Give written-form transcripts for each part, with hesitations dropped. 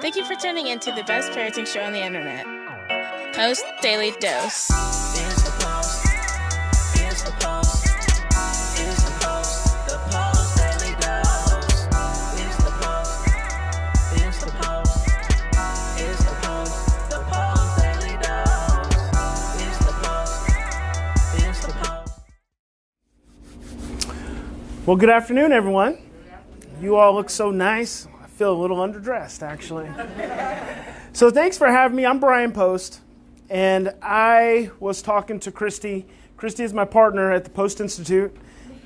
Thank you for tuning in to the best parenting show on the internet, Post Daily Dose. It's the Post. It's the Post. It's the Post. The Post Daily Dose. It's the Post. It's the Post. It's the Post. The Post Daily Dose. It's the Post. It's the Post. Well, good afternoon, everyone. You all look so nice. I feel a little underdressed, actually. So thanks for having me. I'm Bryan+Post, and I was talking to Christy. Christy is my partner at the Post+Institute,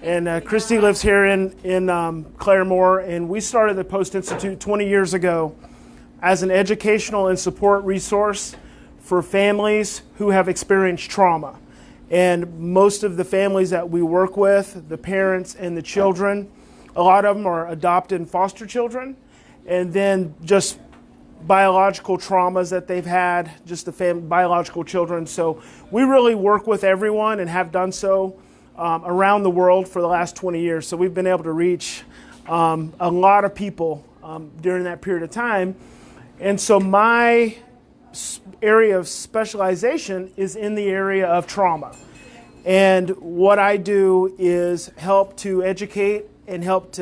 and Christy lives here in Claremore, and we started the Post+Institute 20 years ago as an educational and support resource for families who have experienced trauma. And most of the families that we work with, the parents and the children, a lot of them are adopted and foster children, and then just biological traumas that they've had, just the biological children. So we really work with everyone and have done so around the world for the last 20 years. So we've been able to reach a lot of people during that period of time. And so my area of specialization is in the area of trauma. And what I do is help to educate and help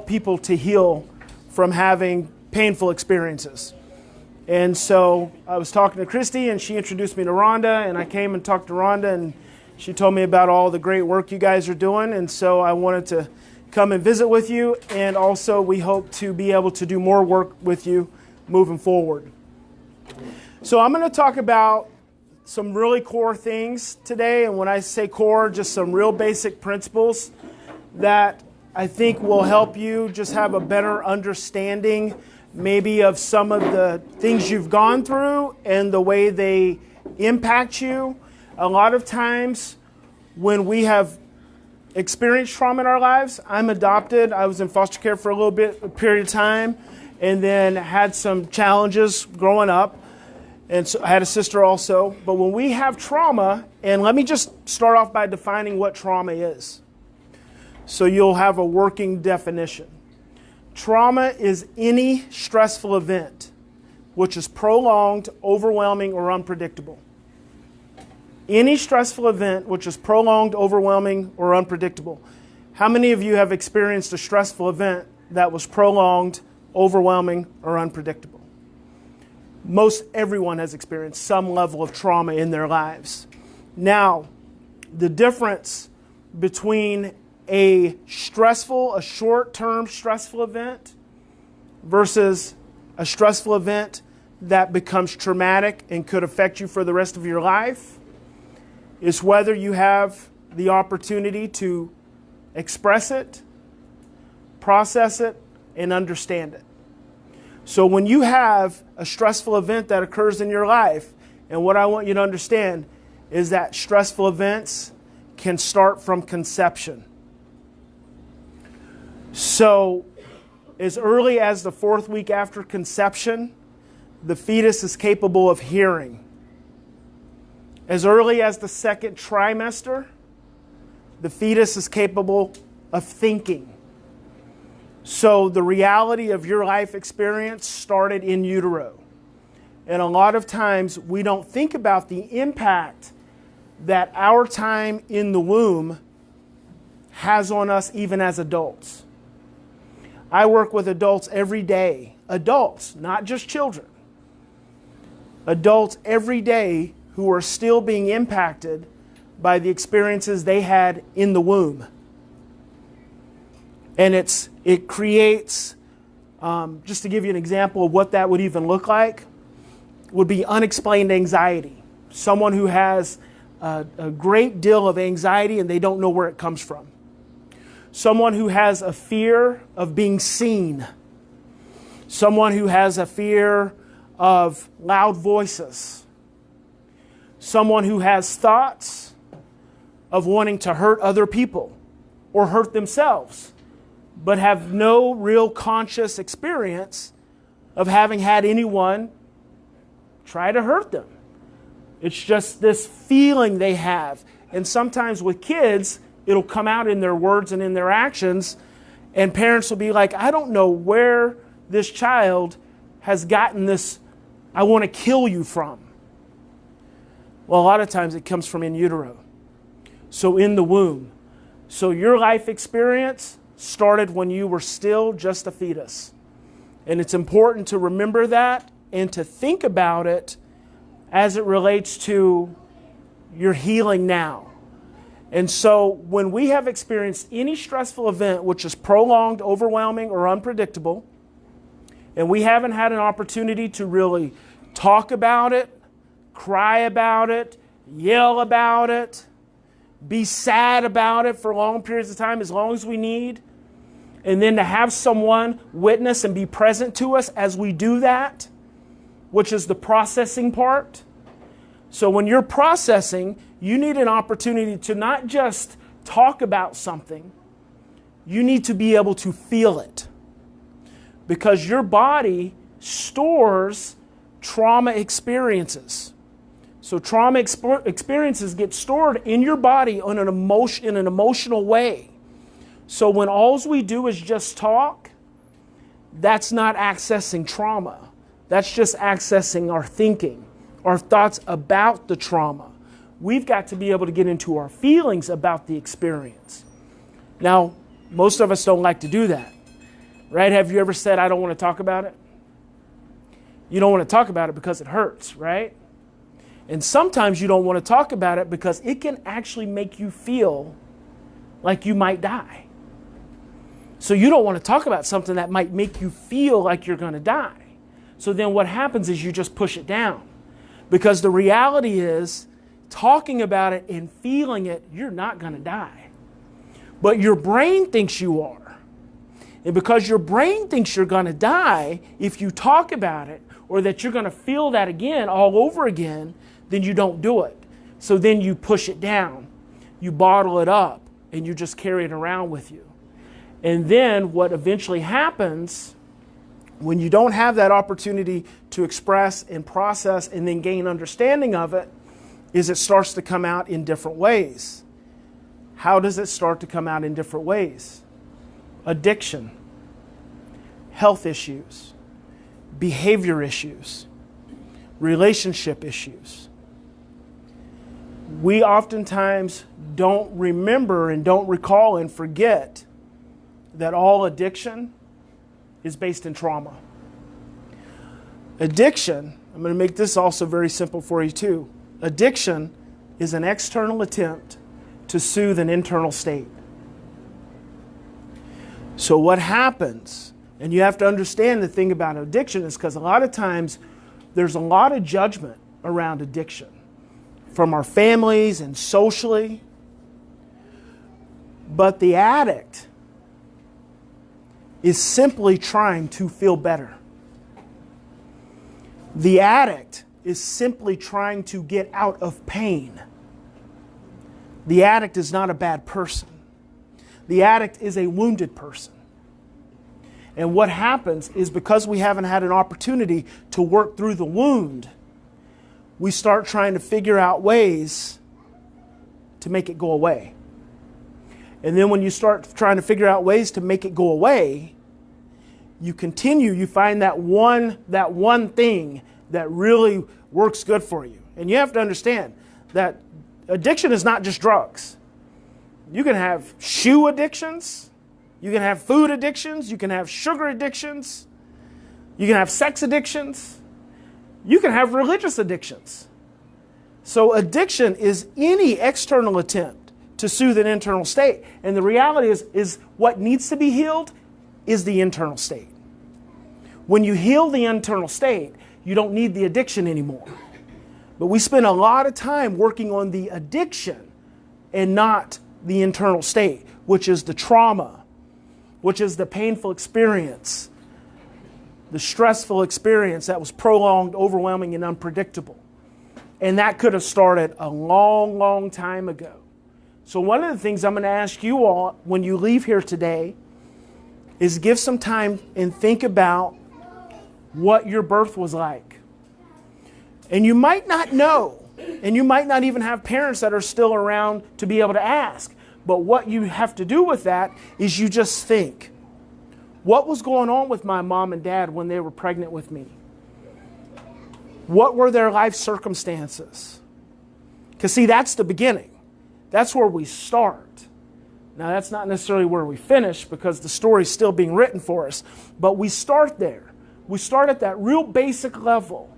people to heal from having painful experiences. And so I was talking to Christy, and she introduced me to Rhonda, and I came and talked to Rhonda, and she told me about all the great work you guys are doing. And so I wanted to come and visit with you, and also we hope to be able to do more work with you moving forward. So I'm going to talk about some really core things today, and when I say core, just some real basic principles that I think will help you just have a better understanding maybe of some of the things you've gone through and the way they impact you. A lot of times when we have experienced trauma in our lives, I'm adopted, I was in foster care for a period of time, and then had some challenges growing up. And so I had a sister also. But when we have trauma, and let me just start off by defining what trauma is, so you'll have a working definition. Trauma is any stressful event which is prolonged, overwhelming, or unpredictable. Any stressful event which is prolonged, overwhelming, or unpredictable. How many of you have experienced a stressful event that was prolonged, overwhelming, or unpredictable? Most everyone has experienced some level of trauma in their lives. Now, the difference between a short-term stressful event versus a stressful event that becomes traumatic and could affect you for the rest of your life is whether you have the opportunity to express it, process it, and understand it. So when you have a stressful event that occurs in your life, and what I want you to understand is that stressful events can start from conception. So as early as the 4th week after conception, the fetus is capable of hearing. As early as the 2nd trimester, the fetus is capable of thinking. So the reality of your life experience started in utero. And a lot of times we don't think about the impact that our time in the womb has on us even as adults. I work with adults every day. Adults, not just children. Adults every day who are still being impacted by the experiences they had in the womb. And it creates, just to give you an example of what that would even look like, would be unexplained anxiety. Someone who has a great deal of anxiety and they don't know where it comes from. Someone who has a fear of being seen. Someone who has a fear of loud voices. Someone who has thoughts of wanting to hurt other people or hurt themselves, but have no real conscious experience of having had anyone try to hurt them. It's just this feeling they have. And sometimes with kids, it'll come out in their words and in their actions, and parents will be like, I don't know where this child has gotten this, I want to kill you from? Well, a lot of times it comes from in utero. So in the womb. So your life experience started when you were still just a fetus. And it's important to remember that and to think about it as it relates to your healing now. And so when we have experienced any stressful event which is prolonged, overwhelming, or unpredictable, and we haven't had an opportunity to really talk about it, cry about it, yell about it, be sad about it for long periods of time, as long as we need, and then to have someone witness and be present to us as we do that, which is the processing part. So when you're processing, you need an opportunity to not just talk about something, you need to be able to feel it. Because your body stores trauma experiences. So trauma experiences get stored in your body in an emotional way. So when all we do is just talk, that's not accessing trauma. That's just accessing our thinking, our thoughts about the trauma. We've got to be able to get into our feelings about the experience. Now, most of us don't like to do that, right? Have you ever said, I don't want to talk about it? You don't want to talk about it because it hurts, right? And sometimes you don't want to talk about it because it can actually make you feel like you might die. So you don't want to talk about something that might make you feel like you're going to die. So then what happens is you just push it down. Because the reality is, talking about it and feeling it, you're not going to die. But your brain thinks you are. And because your brain thinks you're going to die, if you talk about it, or that you're going to feel that again, all over again, then you don't do it. So then you push it down. You bottle it up, and you just carry it around with you. And then what eventually happens, when you don't have that opportunity to express and process and then gain understanding of it, is it starts to come out in different ways. How does it start to come out in different ways? Addiction, health issues, behavior issues, relationship issues. We oftentimes don't remember and don't recall and forget that all addiction is based in trauma. Addiction, I'm going to make this also very simple for you too. Addiction is an external attempt to soothe an internal state. So what happens, and you have to understand the thing about addiction, is because a lot of times there's a lot of judgment around addiction from our families and socially. But the addict is simply trying to feel better. The addict is simply trying to get out of pain. The addict is not a bad person. The addict is a wounded person. And what happens is, because we haven't had an opportunity to work through the wound, we start trying to figure out ways to make it go away. And then when you start trying to figure out ways to make it go away, you find that one thing that really works good for you. And you have to understand that addiction is not just drugs. You can have shoe addictions, you can have food addictions, you can have sugar addictions, you can have sex addictions, you can have religious addictions. So addiction is any external attempt to soothe an internal state. And the reality is what needs to be healed is the internal state. When you heal the internal state, you don't need the addiction anymore. But we spend a lot of time working on the addiction and not the internal state, which is the trauma, which is the painful experience, the stressful experience that was prolonged, overwhelming, and unpredictable. And that could have started a long, long time ago. So one of the things I'm going to ask you all when you leave here today is give some time and think about what your birth was like. And you might not know, and you might not even have parents that are still around to be able to ask. But what you have to do with that is you just think, What was going on with my mom and dad when they were pregnant with me? What were their life circumstances? Because see, that's the beginning. That's where we start. Now, that's not necessarily where we finish because the story's still being written for us. But we start there. We start at that real basic level.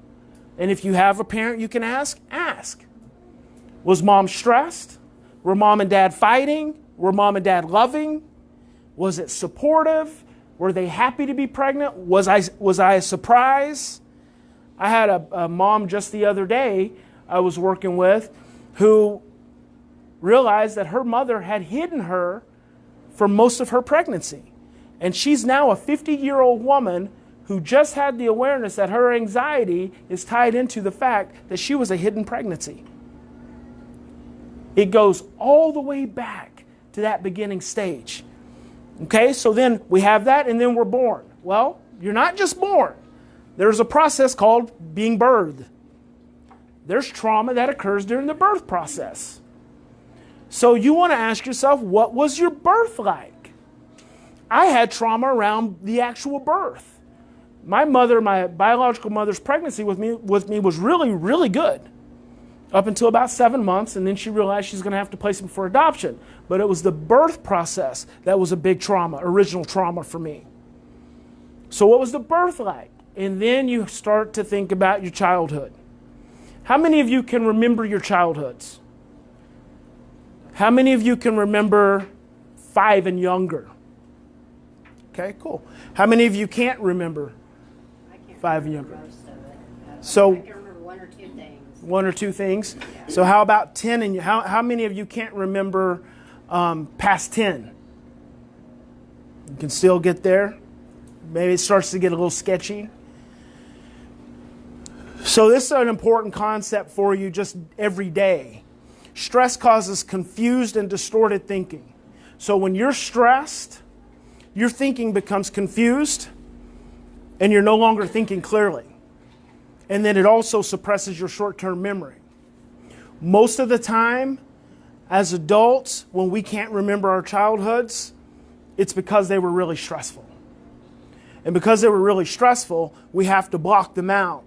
And if you have a parent you can ask. Was mom stressed? Were mom and dad fighting? Were mom and dad loving? Was it supportive? Were they happy to be pregnant? Was I a surprise? I had a mom just the other day I was working with who realized that her mother had hidden her for most of her pregnancy. And she's now a 50-year-old woman who just had the awareness that her anxiety is tied into the fact that she was a hidden pregnancy. It goes all the way back to that beginning stage. Okay, so then we have that and then we're born. Well, you're not just born. There's a process called being birthed. There's trauma that occurs during the birth process. So you want to ask yourself, what was your birth like? I had trauma around the actual birth. My biological mother's pregnancy with me was really, really good up until about 7 months, and then she realized she's going to have to place me for adoption. But it was the birth process that was a big trauma, original trauma for me. So what was the birth like? And then you start to think about your childhood. How many of you can remember your childhoods? How many of you can remember 5 and younger? Okay, cool. How many of you can't remember 5 and younger? Most of it. So I can remember 1 or 2 things. 1 or 2 things. So how about 10? And how many of you can't remember past 10? You can still get there. Maybe it starts to get a little sketchy. So this is an important concept for you just every day. Stress causes confused and distorted thinking. So when you're stressed, your thinking becomes confused and you're no longer thinking clearly. And then it also suppresses your short-term memory. Most of the time, as adults, when we can't remember our childhoods, it's because they were really stressful. And because they were really stressful, we have to block them out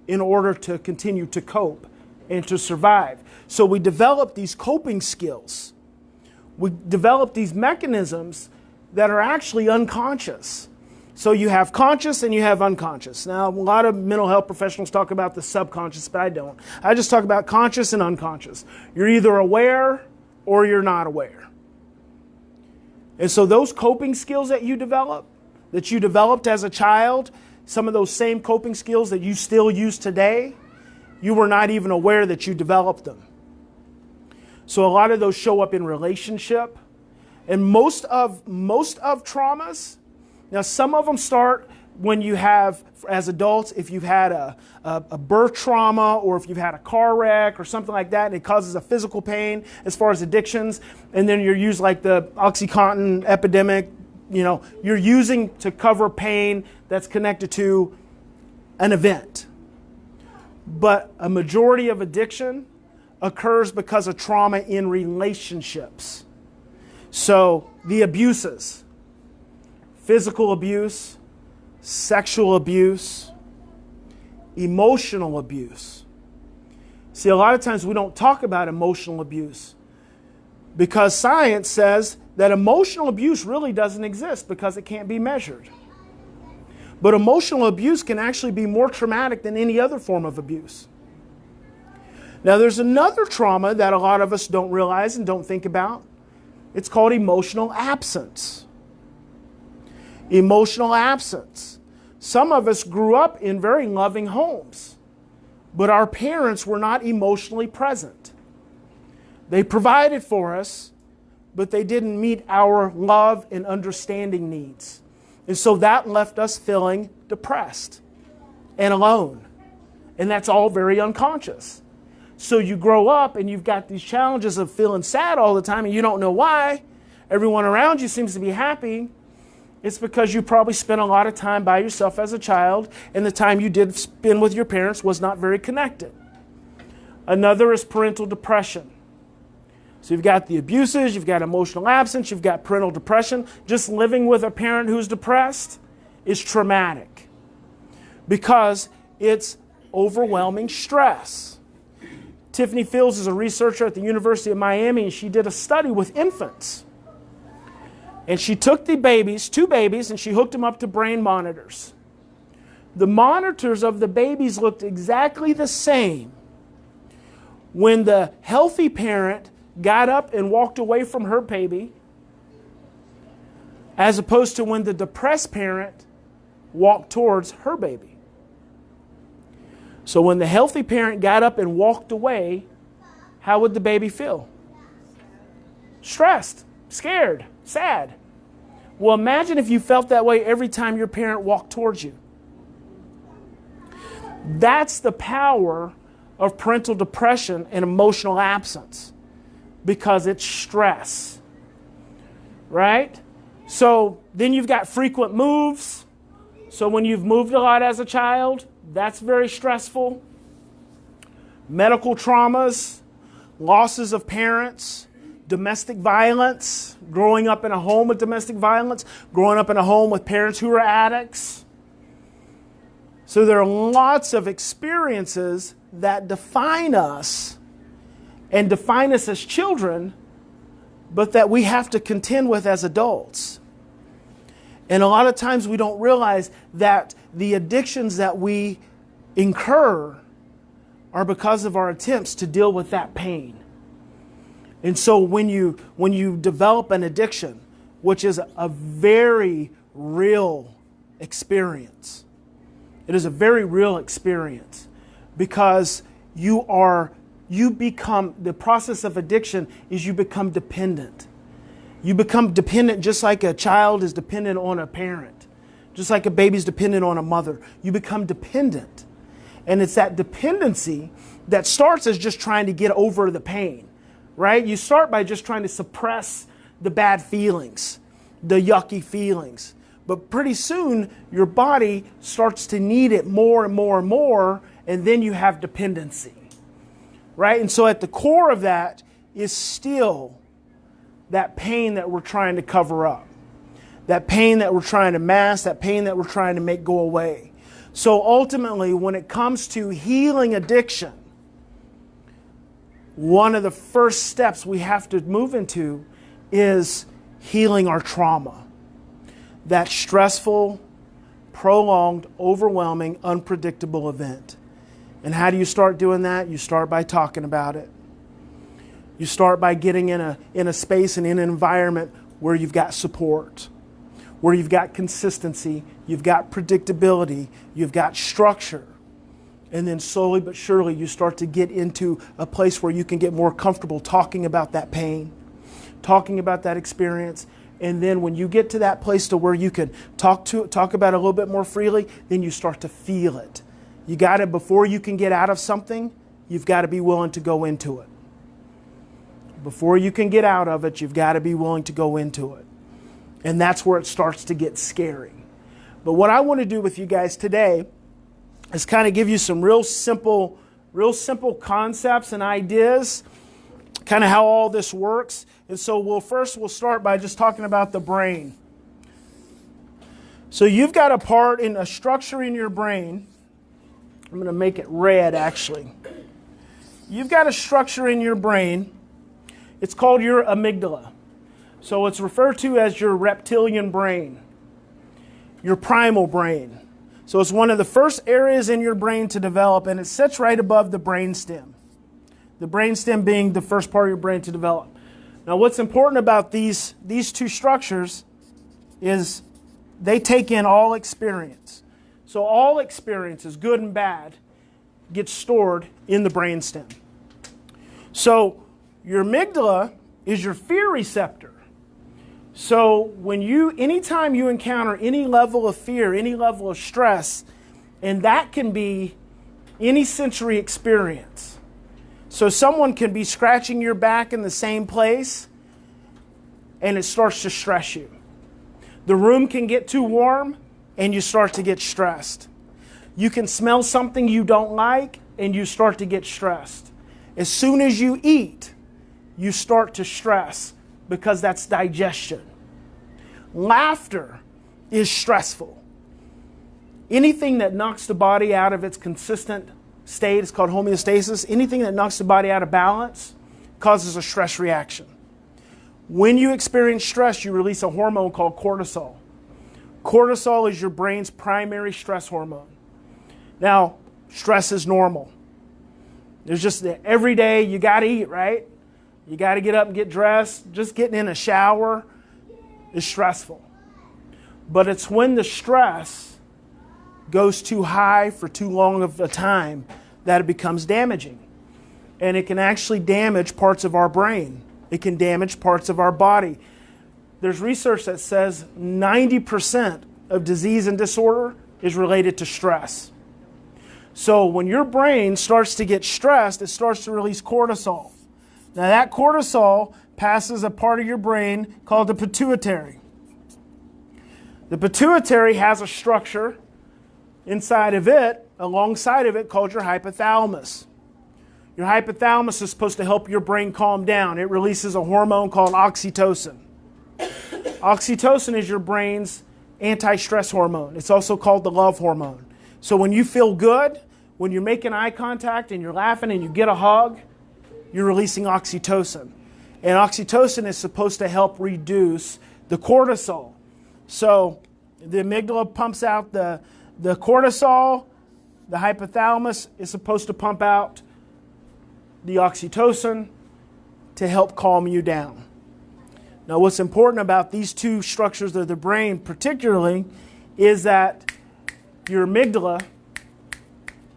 in order to continue to cope and to survive. So we develop these coping skills. We develop these mechanisms that are actually unconscious. So you have conscious and you have unconscious. Now, a lot of mental health professionals talk about the subconscious, but I don't. I just talk about conscious and unconscious. You're either aware or you're not aware. And so those coping skills that you developed as a child, some of those same coping skills that you still use today, you were not even aware that you developed them. So a lot of those show up in relationship. And most of traumas, now some of them start when you have, as adults, if you've had a birth trauma or if you've had a car wreck or something like that and it causes a physical pain as far as addictions, and then you're used like the OxyContin epidemic, you're using to cover pain that's connected to an event. But a majority of addiction occurs because of trauma in relationships. So the abuses, physical abuse, sexual abuse, emotional abuse. See, a lot of times we don't talk about emotional abuse because science says that emotional abuse really doesn't exist because it can't be measured. But emotional abuse can actually be more traumatic than any other form of abuse. Now, there's another trauma that a lot of us don't realize and don't think about. It's called emotional absence. Emotional absence. Some of us grew up in very loving homes, but our parents were not emotionally present. They provided for us, but they didn't meet our love and understanding needs. And so that left us feeling depressed and alone. And that's all very unconscious. So you grow up and you've got these challenges of feeling sad all the time and you don't know why. Everyone around you seems to be happy. It's because you probably spent a lot of time by yourself as a child and the time you did spend with your parents was not very connected. Another is parental depression. So you've got the abuses, you've got emotional absence, you've got parental depression. Just living with a parent who's depressed is traumatic because it's overwhelming stress. Tiffany Fields is a researcher at the University of Miami, and she did a study with infants. And she took the babies, 2 babies, and she hooked them up to brain monitors. The monitors of the babies looked exactly the same when the healthy parent got up and walked away from her baby, as opposed to when the depressed parent walked towards her baby. So when the healthy parent got up and walked away, how would the baby feel? Stressed, scared, sad. Well, imagine if you felt that way every time your parent walked towards you. That's the power of parental depression and emotional absence, because it's stress, right? So then you've got frequent moves. So when you've moved a lot as a child, that's very stressful. Medical traumas, losses of parents, domestic violence, growing up in a home with domestic violence, growing up in a home with parents who are addicts. So there are lots of experiences that define us and define us as children, but that we have to contend with as adults. And a lot of times we don't realize that the addictions that we incur are because of our attempts to deal with that pain. And so when you develop an addiction, which is a very real experience, it is a very real experience, because the process of addiction is you become dependent. You become dependent just like a child is dependent on a parent, just like a baby's dependent on a mother. You become dependent. And it's that dependency that starts as just trying to get over the pain, right? You start by just trying to suppress the bad feelings, the yucky feelings. But pretty soon, your body starts to need it more and more and more, and then you have dependency, right? And so at the core of that is still that pain that we're trying to cover up, that pain that we're trying to mask, that pain that we're trying to make go away. So ultimately, when it comes to healing addiction, one of the first steps we have to move into is healing our trauma. That stressful, prolonged, overwhelming, unpredictable event. And how do you start doing that? You start by talking about it. You start by getting in a space and in an environment where you've got support, where you've got consistency, you've got predictability, you've got structure. And then slowly but surely you start to get into a place where you can get more comfortable talking about that pain, talking about that experience. And then when you get to that place to where you can talk about it a little bit more freely, then you start to feel it. You got to, before you can get out of something, you've got to be willing to go into it. Before you can get out of it, you've got to be willing to go into it. And that's where it starts to get scary. But what I want to do with you guys today is kind of give you some real simple concepts and ideas, kind of how all this works. And so we'll start by just talking about the brain. So you've got a part in a structure in your brain. I'm going to make it red, actually. You've got a structure in your brain. It's called your amygdala. So it's referred to as your reptilian brain, your primal brain. So it's one of the first areas in your brain to develop, and it sits right above the brainstem. The brainstem being the first part of your brain to develop. Now what's important about these two structures is they take in all experience. So all experiences, good and bad, get stored in the brainstem. So your amygdala is your fear receptor. So anytime you encounter any level of fear, any level of stress, and that can be any sensory experience. So someone can be scratching your back in the same place, and it starts to stress you. The room can get too warm, and you start to get stressed. You can smell something you don't like, and you start to get stressed. As soon as you eat, you start to stress because that's digestion. Laughter is stressful. Anything that knocks the body out of its consistent state is called homeostasis. Anything that knocks the body out of balance causes a stress reaction. When you experience stress, you release a hormone called cortisol. Cortisol is your brain's primary stress hormone. Now, stress is normal. There's just every day you got to eat, right? You got to get up and get dressed. Just getting in a shower is stressful. But it's when the stress goes too high for too long of a time that it becomes damaging. And it can actually damage parts of our brain. It can damage parts of our body. There's research that says 90% of disease and disorder is related to stress. So when your brain starts to get stressed, it starts to release cortisol. Now that cortisol passes a part of your brain called the pituitary. The pituitary has a structure inside of it, alongside of it, called your hypothalamus. Your hypothalamus is supposed to help your brain calm down. It releases a hormone called oxytocin. Oxytocin is your brain's anti-stress hormone. It's also called the love hormone. So when you feel good, when you're making eye contact and you're laughing and you get a hug, you're releasing oxytocin. And oxytocin is supposed to help reduce the cortisol. So the amygdala pumps out the cortisol. The hypothalamus is supposed to pump out the oxytocin to help calm you down. Now, what's important about these two structures of the brain particularly is that your amygdala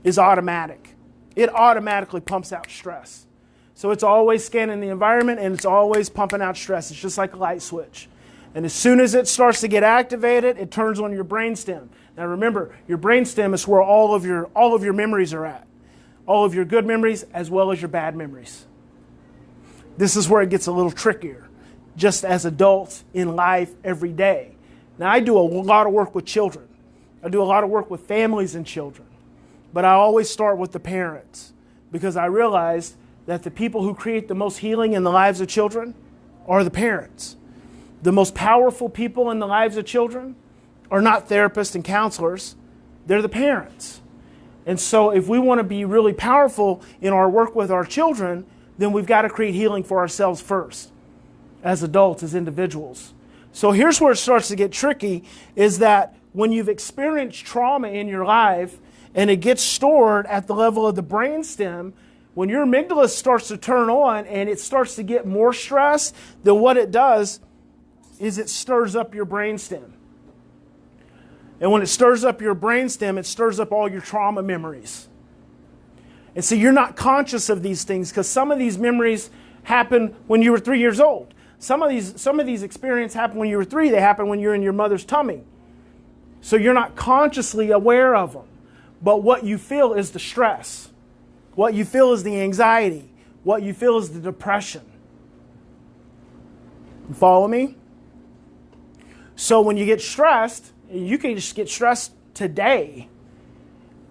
is automatic. It automatically pumps out stress. So it's always scanning the environment and it's always pumping out stress. It's just like a light switch. And as soon as it starts to get activated, it turns on your brainstem. Now remember, your brainstem is where all of your memories are at. All of your good memories as well as your bad memories. This is where it gets a little trickier, just as adults in life every day. Now I do a lot of work with children. I do a lot of work with families and children. But I always start with the parents because I realized that the people who create the most healing in the lives of children are the parents. The most powerful people in the lives of children are not therapists and counselors. They're the parents. And so if we want to be really powerful in our work with our children, then we've got to create healing for ourselves first, as adults, as individuals. So here's where it starts to get tricky, is that when you've experienced trauma in your life and it gets stored at the level of the brainstem, when your amygdala starts to turn on and it starts to get more stress, then what it does is it stirs up your brainstem. And when it stirs up your brainstem, it stirs up all your trauma memories. And so you're not conscious of these things because some of these memories happen when you were 3 years old. Some of these experiences happen when you were 3. They happen when you're in your mother's tummy. So you're not consciously aware of them. But what you feel is the stress. What you feel is the anxiety. What you feel is the depression. You follow me? So when you get stressed, you can just get stressed today,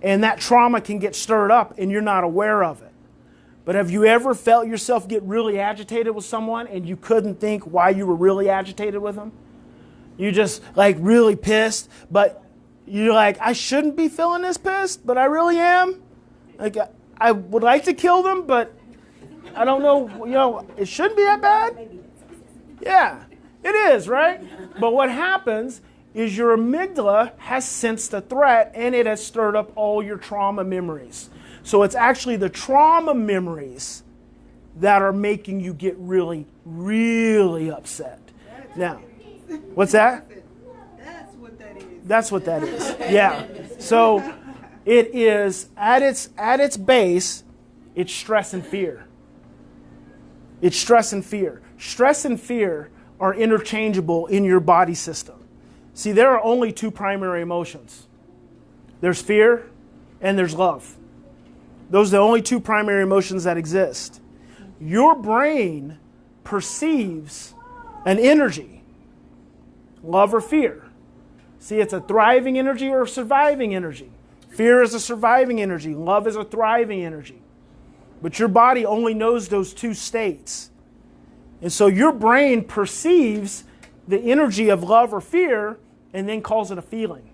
and that trauma can get stirred up and you're not aware of it. But have you ever felt yourself get really agitated with someone and you couldn't think why you were really agitated with them? You just like really pissed, but you're like, I shouldn't be feeling this pissed, but I really am. Like I would like to kill them, but I don't know, it shouldn't be that bad. Yeah, it is, right? But what happens is your amygdala has sensed a threat and it has stirred up all your trauma memories. So it's actually the trauma memories that are making you get really, really upset. Now, what's that? That's what that is. That's what that is. Yeah. So it is at its base, it's stress and fear. It's stress and fear. Stress and fear are interchangeable in your body system. See, there are only two primary emotions. There's fear and there's love. Those are the only two primary emotions that exist. Your brain perceives an energy, love or fear. See, it's a thriving energy or a surviving energy. Fear is a surviving energy. Love is a thriving energy. But your body only knows those two states And so your brain perceives the energy of love or fear and then calls it a feeling.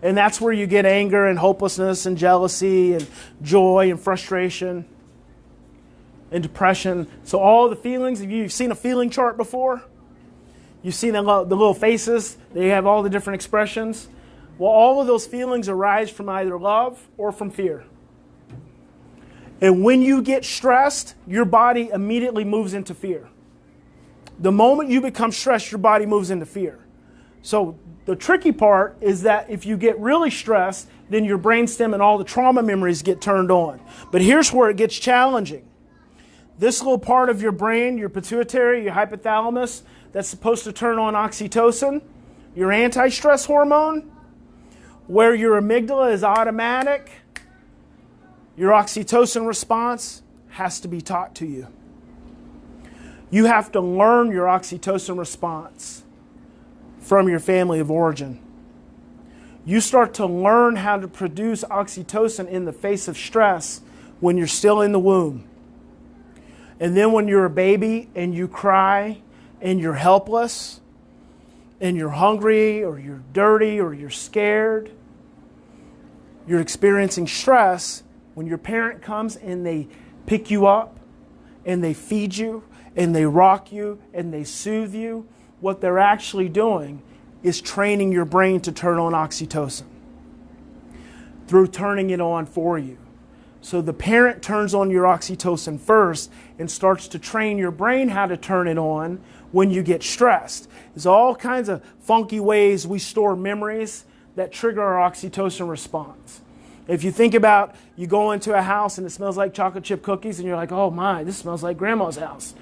And that's where you get anger and hopelessness and jealousy and joy and frustration and depression. So all the feelings, you've seen a feeling chart before? You've seen the little faces, they have all the different expressions. Well, all of those feelings arise from either love or from fear. And when you get stressed, your body immediately moves into fear. The moment you become stressed, your body moves into fear. So the tricky part is that if you get really stressed, then your brainstem and all the trauma memories get turned on. But here's where it gets challenging. This little part of your brain, your pituitary, your hypothalamus, that's supposed to turn on oxytocin, your anti-stress hormone, where your amygdala is automatic, your oxytocin response has to be taught to you. You have to learn your oxytocin response from your family of origin. You start to learn how to produce oxytocin in the face of stress when you're still in the womb. And then when you're a baby and you cry and you're helpless and you're hungry or you're dirty or you're scared, you're experiencing stress. When your parent comes and they pick you up and they feed you and they rock you and they soothe you, what they're actually doing is training your brain to turn on oxytocin through turning it on for you. So the parent turns on your oxytocin first and starts to train your brain how to turn it on when you get stressed. There's all kinds of funky ways we store memories that trigger our oxytocin response. If you think about you go into a house and it smells like chocolate chip cookies and you're like, oh my, this smells like grandma's house.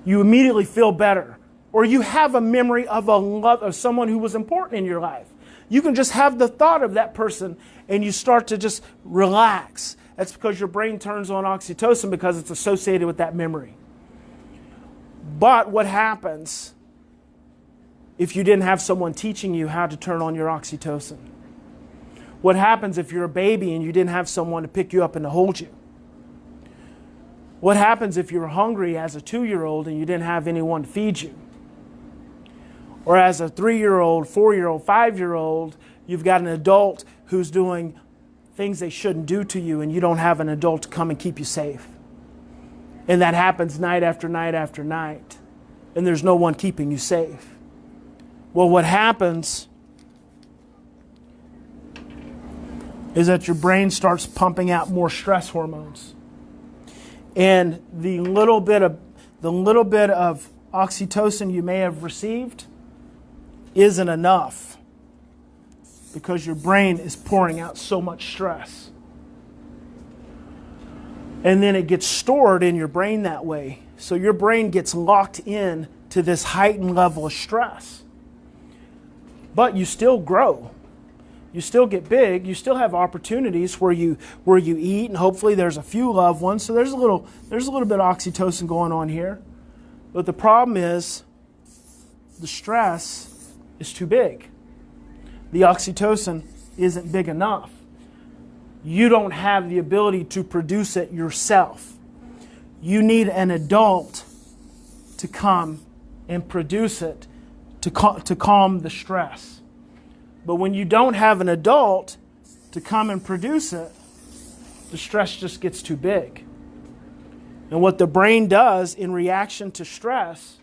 You immediately feel better. Or you have a memory of of someone who was important in your life. You can just have the thought of that person and you start to just relax. That's because your brain turns on oxytocin because it's associated with that memory. But what happens if you didn't have someone teaching you how to turn on your oxytocin? What happens if you're a baby and you didn't have someone to pick you up and to hold you? What happens if you're hungry as a 2-year-old and you didn't have anyone to feed you? Or as a 3-year-old, 4-year-old, 5-year-old, you've got an adult who's doing things they shouldn't do to you and you don't have an adult to come and keep you safe. And that happens night after night after night. And there's no one keeping you safe. Well, what happens is that your brain starts pumping out more stress hormones. And the little bit of oxytocin you may have received isn't enough because your brain is pouring out so much stress. And then it gets stored in your brain that way. So your brain gets locked in to this heightened level of stress. But you still grow. You still get big. You still have opportunities where you eat, and hopefully there's a few loved ones. So there's a little bit of oxytocin going on here. But the problem is the stress is too big. The oxytocin isn't big enough. You don't have the ability to produce it yourself. You need an adult to come and produce it to calm the stress. But when you don't have an adult to come and produce it, the stress just gets too big. And what the brain does in reaction to stress,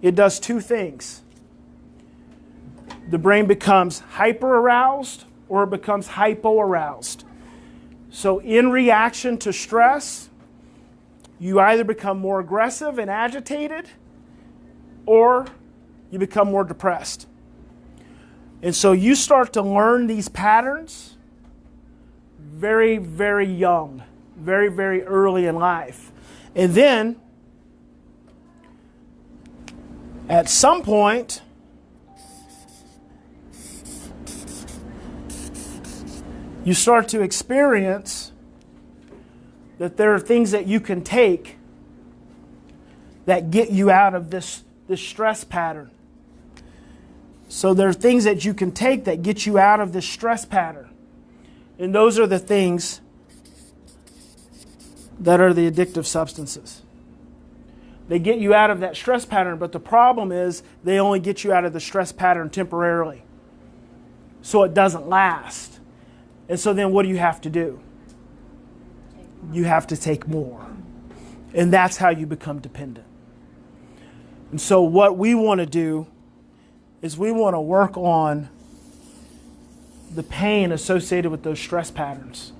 it does two things. The brain becomes hyper-aroused or it becomes hypo-aroused. So in reaction to stress, you either become more aggressive and agitated or you become more depressed. And so you start to learn these patterns very, very young, very, very early in life. And then, at some point, you start to experience that there are things that you can take that get you out of this stress pattern. So there are things that you can take that get you out of this stress pattern. And those are the things that are the addictive substances. They get you out of that stress pattern, but the problem is they only get you out of the stress pattern temporarily. So it doesn't last. And so then what do you have to do? You have to take more. And that's how you become dependent. And so what we want to do is we want to work on the pain associated with those stress patterns.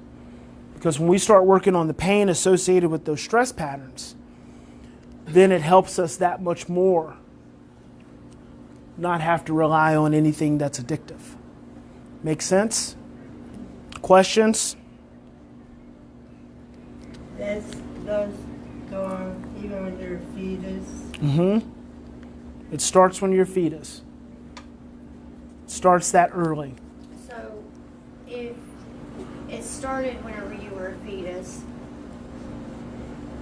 Because when we start working on the pain associated with those stress patterns, then it helps us that much more not have to rely on anything that's addictive. Make sense? Questions? That does go on even when you're a fetus. Mm-hmm. It starts when you're a fetus. It starts that early. So, if it started whenever you were a fetus,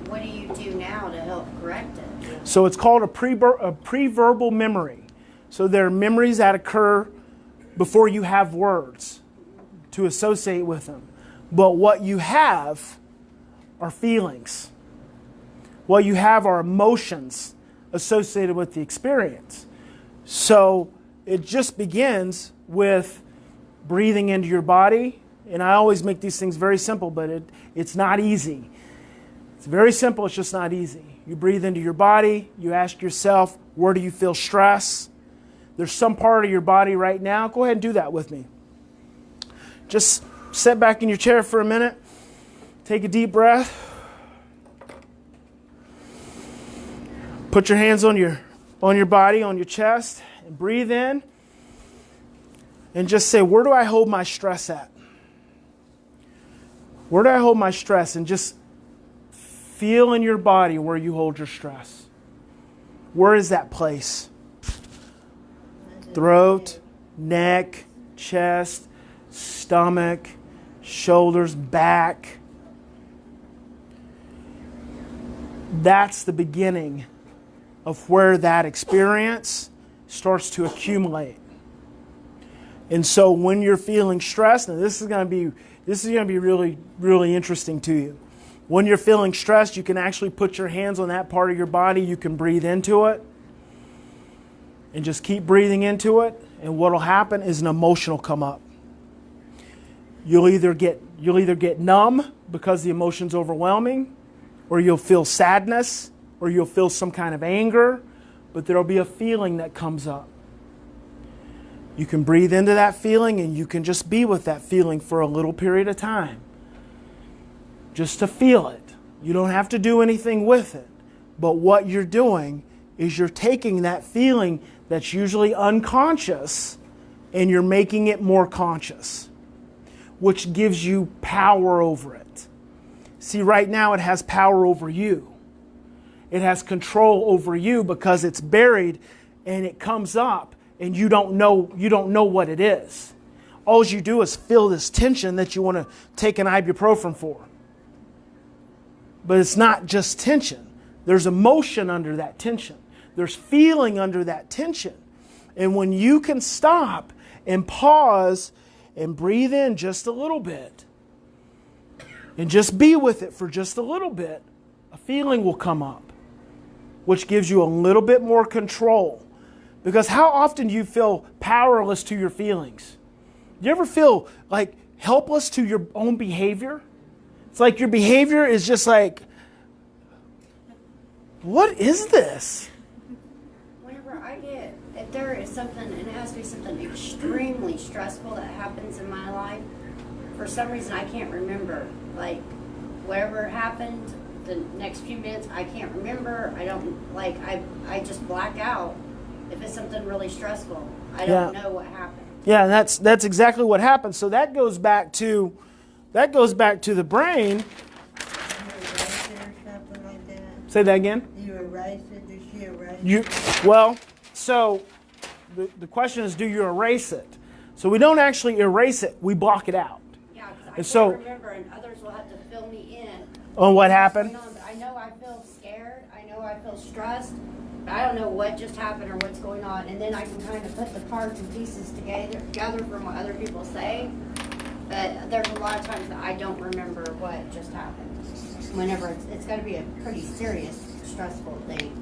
what do you do now to help correct it? So it's called a pre-verbal memory. So there are memories that occur before you have words to associate with them. But what you have are feelings. What you have are emotions associated with the experience. So it just begins with breathing into your body. And I always make these things very simple, but it's not easy. It's very simple, it's just not easy. You breathe into your body, you ask yourself, where do you feel stress? There's some part of your body right now. Go ahead and do that with me. Just sit back in your chair for a minute. Take a deep breath. Put your hands on your body, on your chest, and breathe in. And just say, where do I hold my stress at? Where do I hold my stress? And just feel in your body where you hold your stress. Where is that place? Throat, neck, chest, stomach, shoulders, back. That's the beginning of where that experience starts to accumulate. And so when you're feeling stressed, and this is going to be really, really interesting to you. When you're feeling stressed, you can actually put your hands on that part of your body. You can breathe into it. And just keep breathing into it. And what will happen is an emotion will come up. You'll either get numb because the emotion's overwhelming, or you'll feel sadness, or you'll feel some kind of anger, but there'll be a feeling that comes up. You can breathe into that feeling and you can just be with that feeling for a little period of time. Just to feel it. You don't have to do anything with it. But what you're doing is you're taking that feeling that's usually unconscious and you're making it more conscious, which gives you power over it. See, right now it has power over you. It has control over you because it's buried and it comes up and you don't know what it is. All you do is feel this tension that you want to take an ibuprofen for. But it's not just tension. There's emotion under that tension. There's feeling under that tension. And when you can stop and pause and breathe in just a little bit and just be with it for just a little bit, a feeling will come up, which gives you a little bit more control. Because how often do you feel powerless to your feelings? Do you ever feel like helpless to your own behavior? It's like your behavior is just like, what is this? Whenever if there is something, and it has to be something extremely stressful that happens in my life, for some reason I can't remember. Like, whatever happened, the next few minutes I can't remember. I just black out if it's something really stressful. I don't know what happened. Yeah, and that's exactly what happens. So that goes back to the brain. Say that again. You erase it? Does she erase it? Well, so the question is, do you erase it? So we don't actually erase it. We block it out. Yeah, because I can't remember, and others will have to fill me in on what happened. I know I feel scared. I know I feel stressed. But I don't know what just happened or what's going on. And then I can kind of put the parts and pieces together from what other people say. But there's a lot of times that I don't remember what just happened. Whenever it's got to be a pretty serious stressful thing.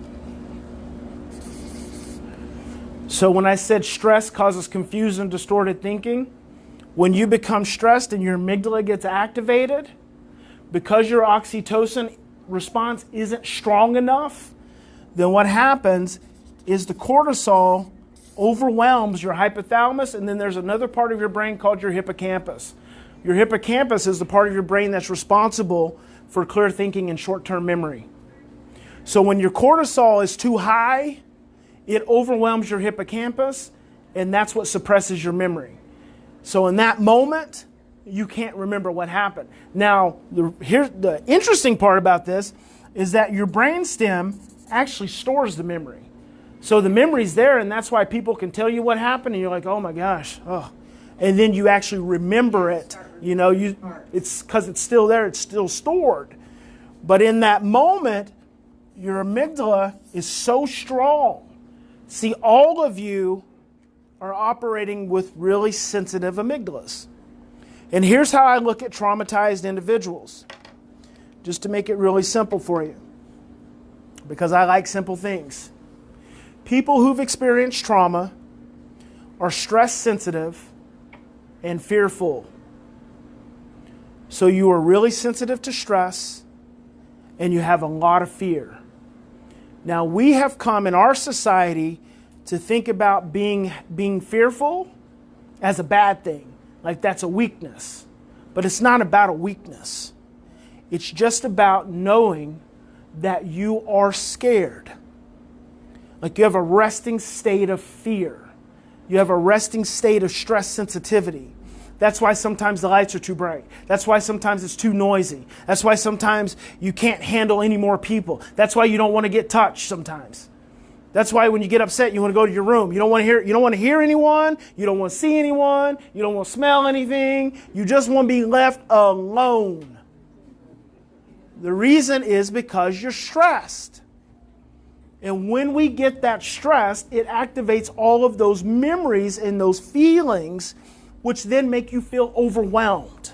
So when I said stress causes confused and distorted thinking, when you become stressed and your amygdala gets activated, because your oxytocin response isn't strong enough, then what happens is the cortisol overwhelms your hypothalamus, and then there's another part of your brain called your hippocampus. Your hippocampus is the part of your brain that's responsible for clear thinking and short-term memory. So when your cortisol is too high, it overwhelms your hippocampus, and that's what suppresses your memory. So in that moment, you can't remember what happened. Now, here's the interesting part about this is that your brainstem actually stores the memory. So the memory's there, and that's why people can tell you what happened, and you're like, oh my gosh, oh. And then you actually remember it. It's because it's still there, it's still stored. But in that moment, your amygdala is so strong. See, all of you are operating with really sensitive amygdalas. And here's how I look at traumatized individuals, just to make it really simple for you, because I like simple things. People who've experienced trauma are stress sensitive and fearful. So you are really sensitive to stress and you have a lot of fear. Now, we have come in our society to think about being fearful as a bad thing, like that's a weakness. But it's not about a weakness. It's just about knowing that you are scared. Like you have a resting state of fear. You have a resting state of stress sensitivity. That's why sometimes the lights are too bright. That's why sometimes it's too noisy. That's why sometimes you can't handle any more people. That's why you don't want to get touched sometimes. That's why when you get upset, you want to go to your room. You don't want to hear anyone. You don't want to see anyone. You don't want to smell anything. You just want to be left alone. The reason is because you're stressed. And when we get that stress, it activates all of those memories and those feelings, which then make you feel overwhelmed.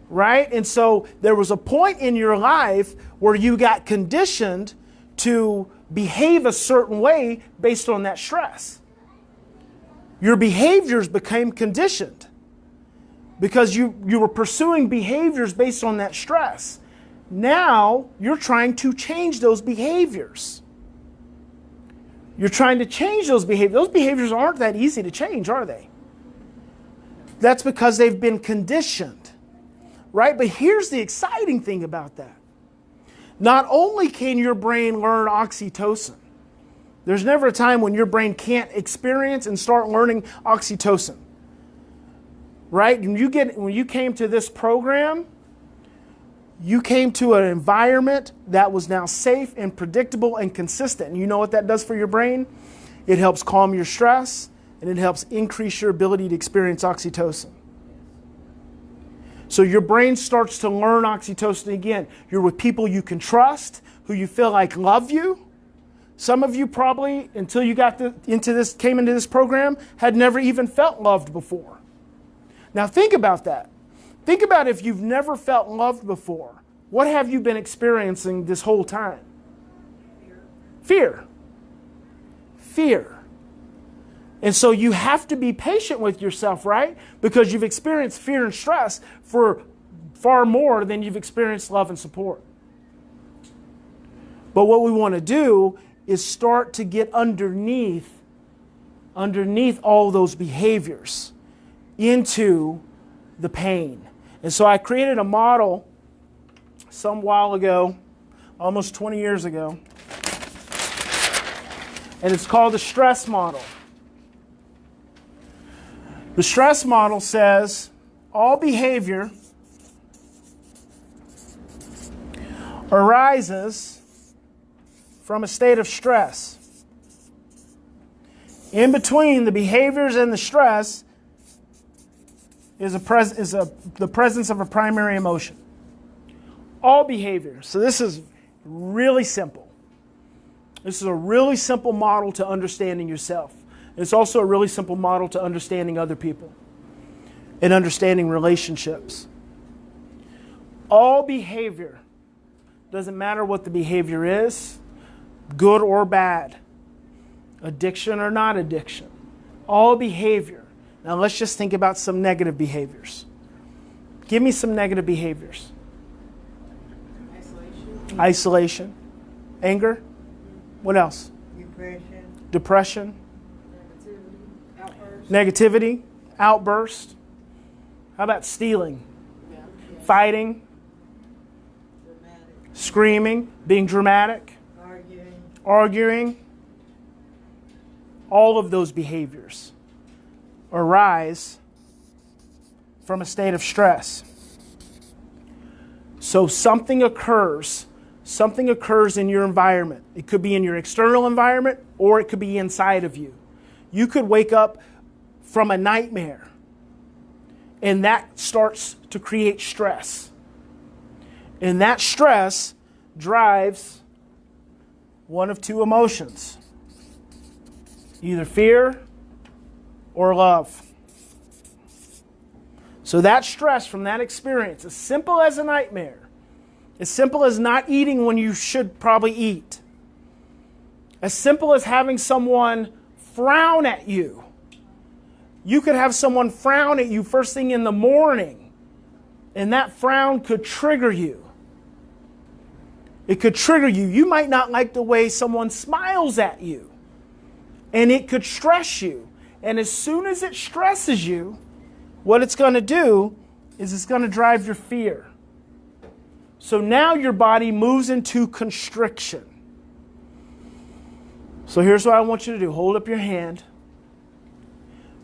Right? And so there was a point in your life where you got conditioned to behave a certain way based on that stress. Your behaviors became conditioned because you were pursuing behaviors based on that stress. Now you're trying to change those behaviors. You're trying to change those behaviors. Those behaviors aren't that easy to change, are they? That's because they've been conditioned, right? But here's the exciting thing about that. Not only can your brain learn oxytocin, there's never a time when your brain can't experience and start learning oxytocin, right? When you came to this program, you came to an environment that was now safe and predictable and consistent. And you know what that does for your brain? It helps calm your stress, and it helps increase your ability to experience oxytocin. So your brain starts to learn oxytocin again. You're with people you can trust, who you feel like love you. Some of you probably, until you came into this program, had never even felt loved before. Now think about that. Think about if you've never felt loved before. What have you been experiencing this whole time? Fear. Fear. And so you have to be patient with yourself, right? Because you've experienced fear and stress for far more than you've experienced love and support. But what we want to do is start to get underneath all those behaviors into the pain. And so I created a model some while ago, almost 20 years ago, and it's called the stress model. The stress model says all behavior arises from a state of stress. In between the behaviors and the stress is the presence of a primary emotion. All behavior. So this is really simple. This is a really simple model to understanding yourself. It's also a really simple model to understanding other people and understanding relationships. All behavior doesn't matter what the behavior is, good or bad, addiction or not addiction, all behavior. Now let's just think about some negative behaviors. Give me some negative behaviors. Isolation. Anger. What else? Depression. Negativity. Outburst. How about stealing? Fighting. Screaming. Being dramatic. Arguing. All of those behaviors arise from a state of stress. So something occurs in your environment. It could be in your external environment or it could be inside of you. You could wake up from a nightmare and that starts to create stress. And that stress drives one of two emotions, either fear or love. So that stress from that experience, as simple as a nightmare, as simple as not eating when you should probably eat, as simple as having someone frown at you. You could have someone frown at you first thing in the morning, and that frown could trigger you. It could trigger you. You might not like the way someone smiles at you, and it could stress you. And as soon as it stresses you, what it's going to do is it's going to drive your fear. So now your body moves into constriction. So here's what I want you to do. Hold up your hand.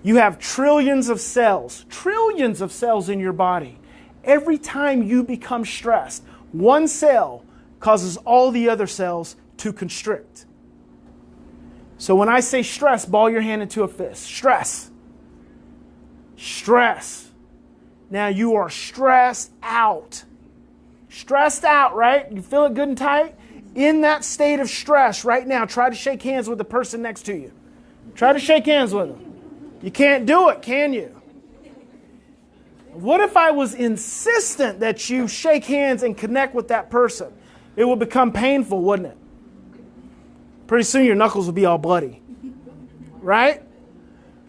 You have trillions of cells in your body. Every time you become stressed, one cell causes all the other cells to constrict. So when I say stress, ball your hand into a fist. Stress. Stress. Now you are stressed out. Stressed out, right? You feel it good and tight? In that state of stress right now, try to shake hands with the person next to you. Try to shake hands with them. You can't do it, can you? What if I was insistent that you shake hands and connect with that person? It would become painful, wouldn't it? Pretty soon your knuckles will be all bloody. Right?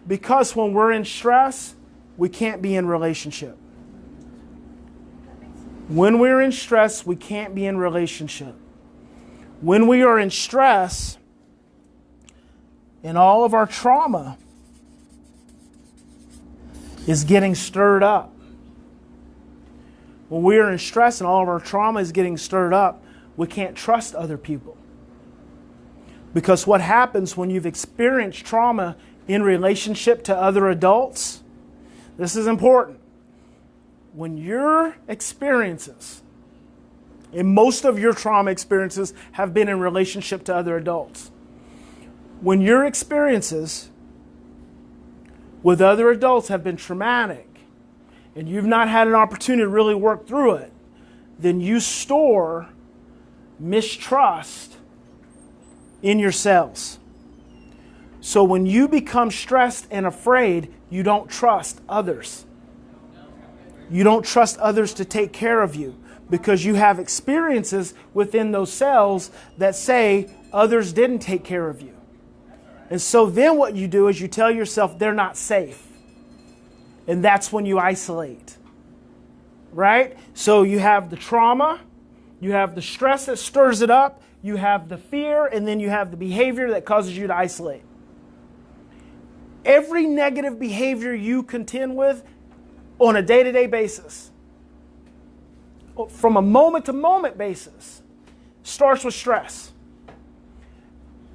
Because when we're in stress, we can't be in relationship. When we're in stress, we can't be in relationship. When we are in stress, and all of our trauma is getting stirred up. When we are in stress and all of our trauma is getting stirred up, we can't trust other people. Because what happens when you've experienced trauma in relationship to other adults, this is important. When your experiences, and most of your trauma experiences have been in relationship to other adults. When your experiences with other adults have been traumatic, and you've not had an opportunity to really work through it, then you store mistrust in your cells. So when you become stressed and afraid, you don't trust others. You don't trust others to take care of you because you have experiences within those cells that say others didn't take care of you. And so then what you do is you tell yourself they're not safe. And that's when you isolate. Right? So you have the trauma, you have the stress that stirs it up, you have the fear, and then you have the behavior that causes you to isolate. Every negative behavior you contend with on a day-to-day basis, from a moment-to-moment basis, starts with stress.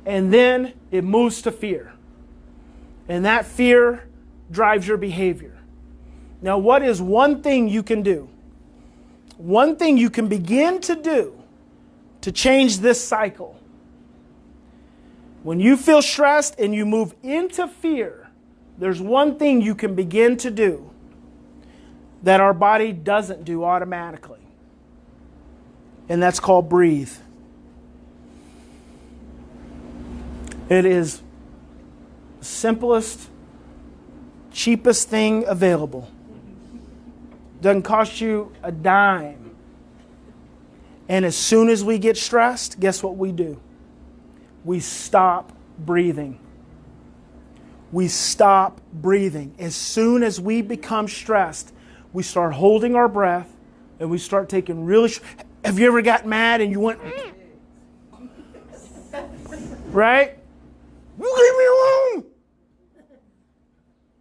And then it moves to fear. And that fear drives your behavior. Now, what is one thing you can do? One thing you can begin to do to change this cycle. When you feel stressed and you move into fear, there's one thing you can begin to do that our body doesn't do automatically. And that's called breathe. It is the simplest, cheapest thing available. Doesn't cost you a dime. And as soon as we get stressed, guess what we do? We stop breathing. We stop breathing. As soon as we become stressed, we start holding our breath and we start taking really... Have you ever got mad and you went... Right? You leave me alone!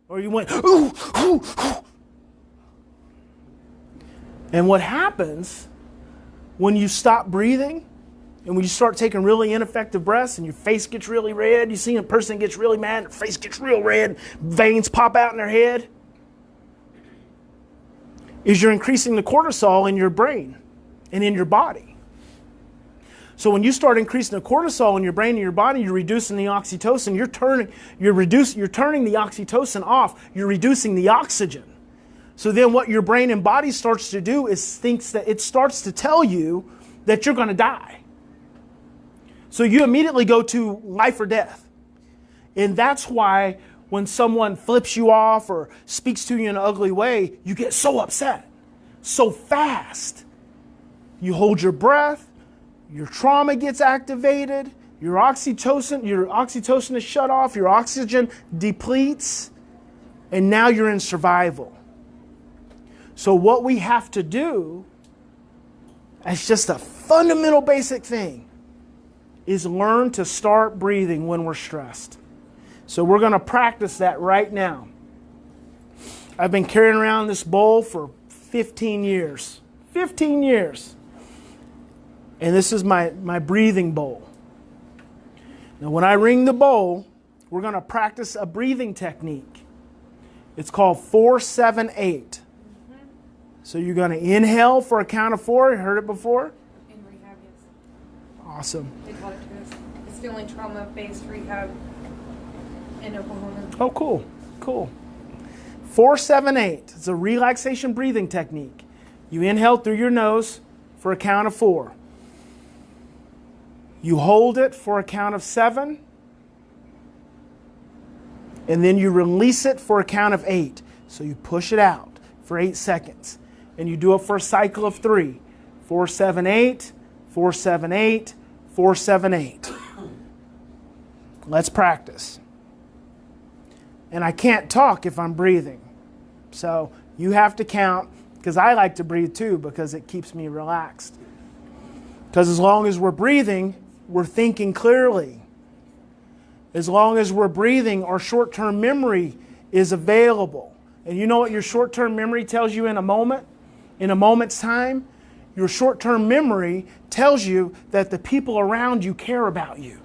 Or you went... Ooh, ooh, ooh. And what happens when you stop breathing and when you start taking really ineffective breaths and your face gets really red, you see a person gets really mad, their face gets real red, veins pop out in their head, is you're increasing the cortisol in your brain and in your body. So when you start increasing the cortisol in your brain and your body, you're reducing the oxytocin, you're turning the oxytocin off, you're reducing the oxygen. So then what your brain and body starts to do is it starts to tell you that you're going to die. So you immediately go to life or death. And that's why when someone flips you off or speaks to you in an ugly way, you get so upset, so fast. You hold your breath, your trauma gets activated, your oxytocin is shut off, your oxygen depletes, and now you're in survival. So what we have to do, as just a fundamental basic thing, is learn to start breathing when we're stressed. So we're going to practice that right now. I've been carrying around this bowl for 15 years. 15 years. And this is my breathing bowl. Now when I ring the bowl, we're going to practice a breathing technique. It's called 4-7-8. So you're going to inhale for a count of 4. You heard it before? In rehab, yes. Awesome. They call it this. It's the only trauma-based rehab in Oklahoma. Oh, cool. Cool. 4-7-8. It's a relaxation breathing technique. You inhale through your nose for a count of 4. You hold it for a count of 7. And then you release it for a count of 8. So you push it out for 8 seconds. And you do it for a cycle of 3. 4-7-8, 4-7-8, 4-7-8. Let's practice. And I can't talk if I'm breathing. So you have to count, because I like to breathe too, because it keeps me relaxed. Because as long as we're breathing, we're thinking clearly. As long as we're breathing, our short-term memory is available. And you know what your short-term memory tells you in a moment? In a moment's time? Your short-term memory tells you that the people around you care about you.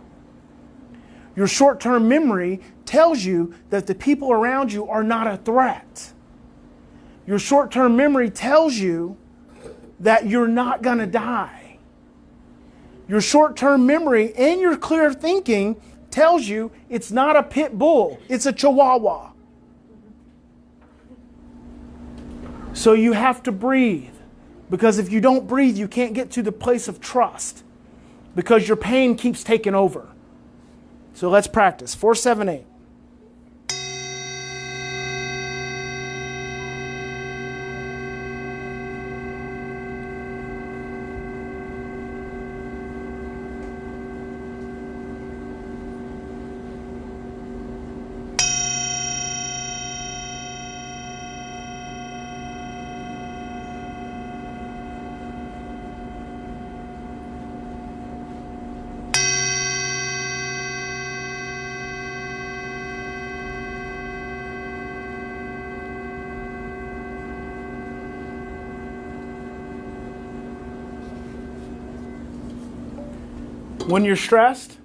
Your short-term memory tells you that the people around you are not a threat. Your short-term memory tells you that you're not going to die. Your short-term memory and your clear thinking tells you it's not a pit bull, it's a chihuahua. So you have to breathe, because if you don't breathe, you can't get to the place of trust, because your pain keeps taking over. So let's practice. 4-7-8. When you're stressed,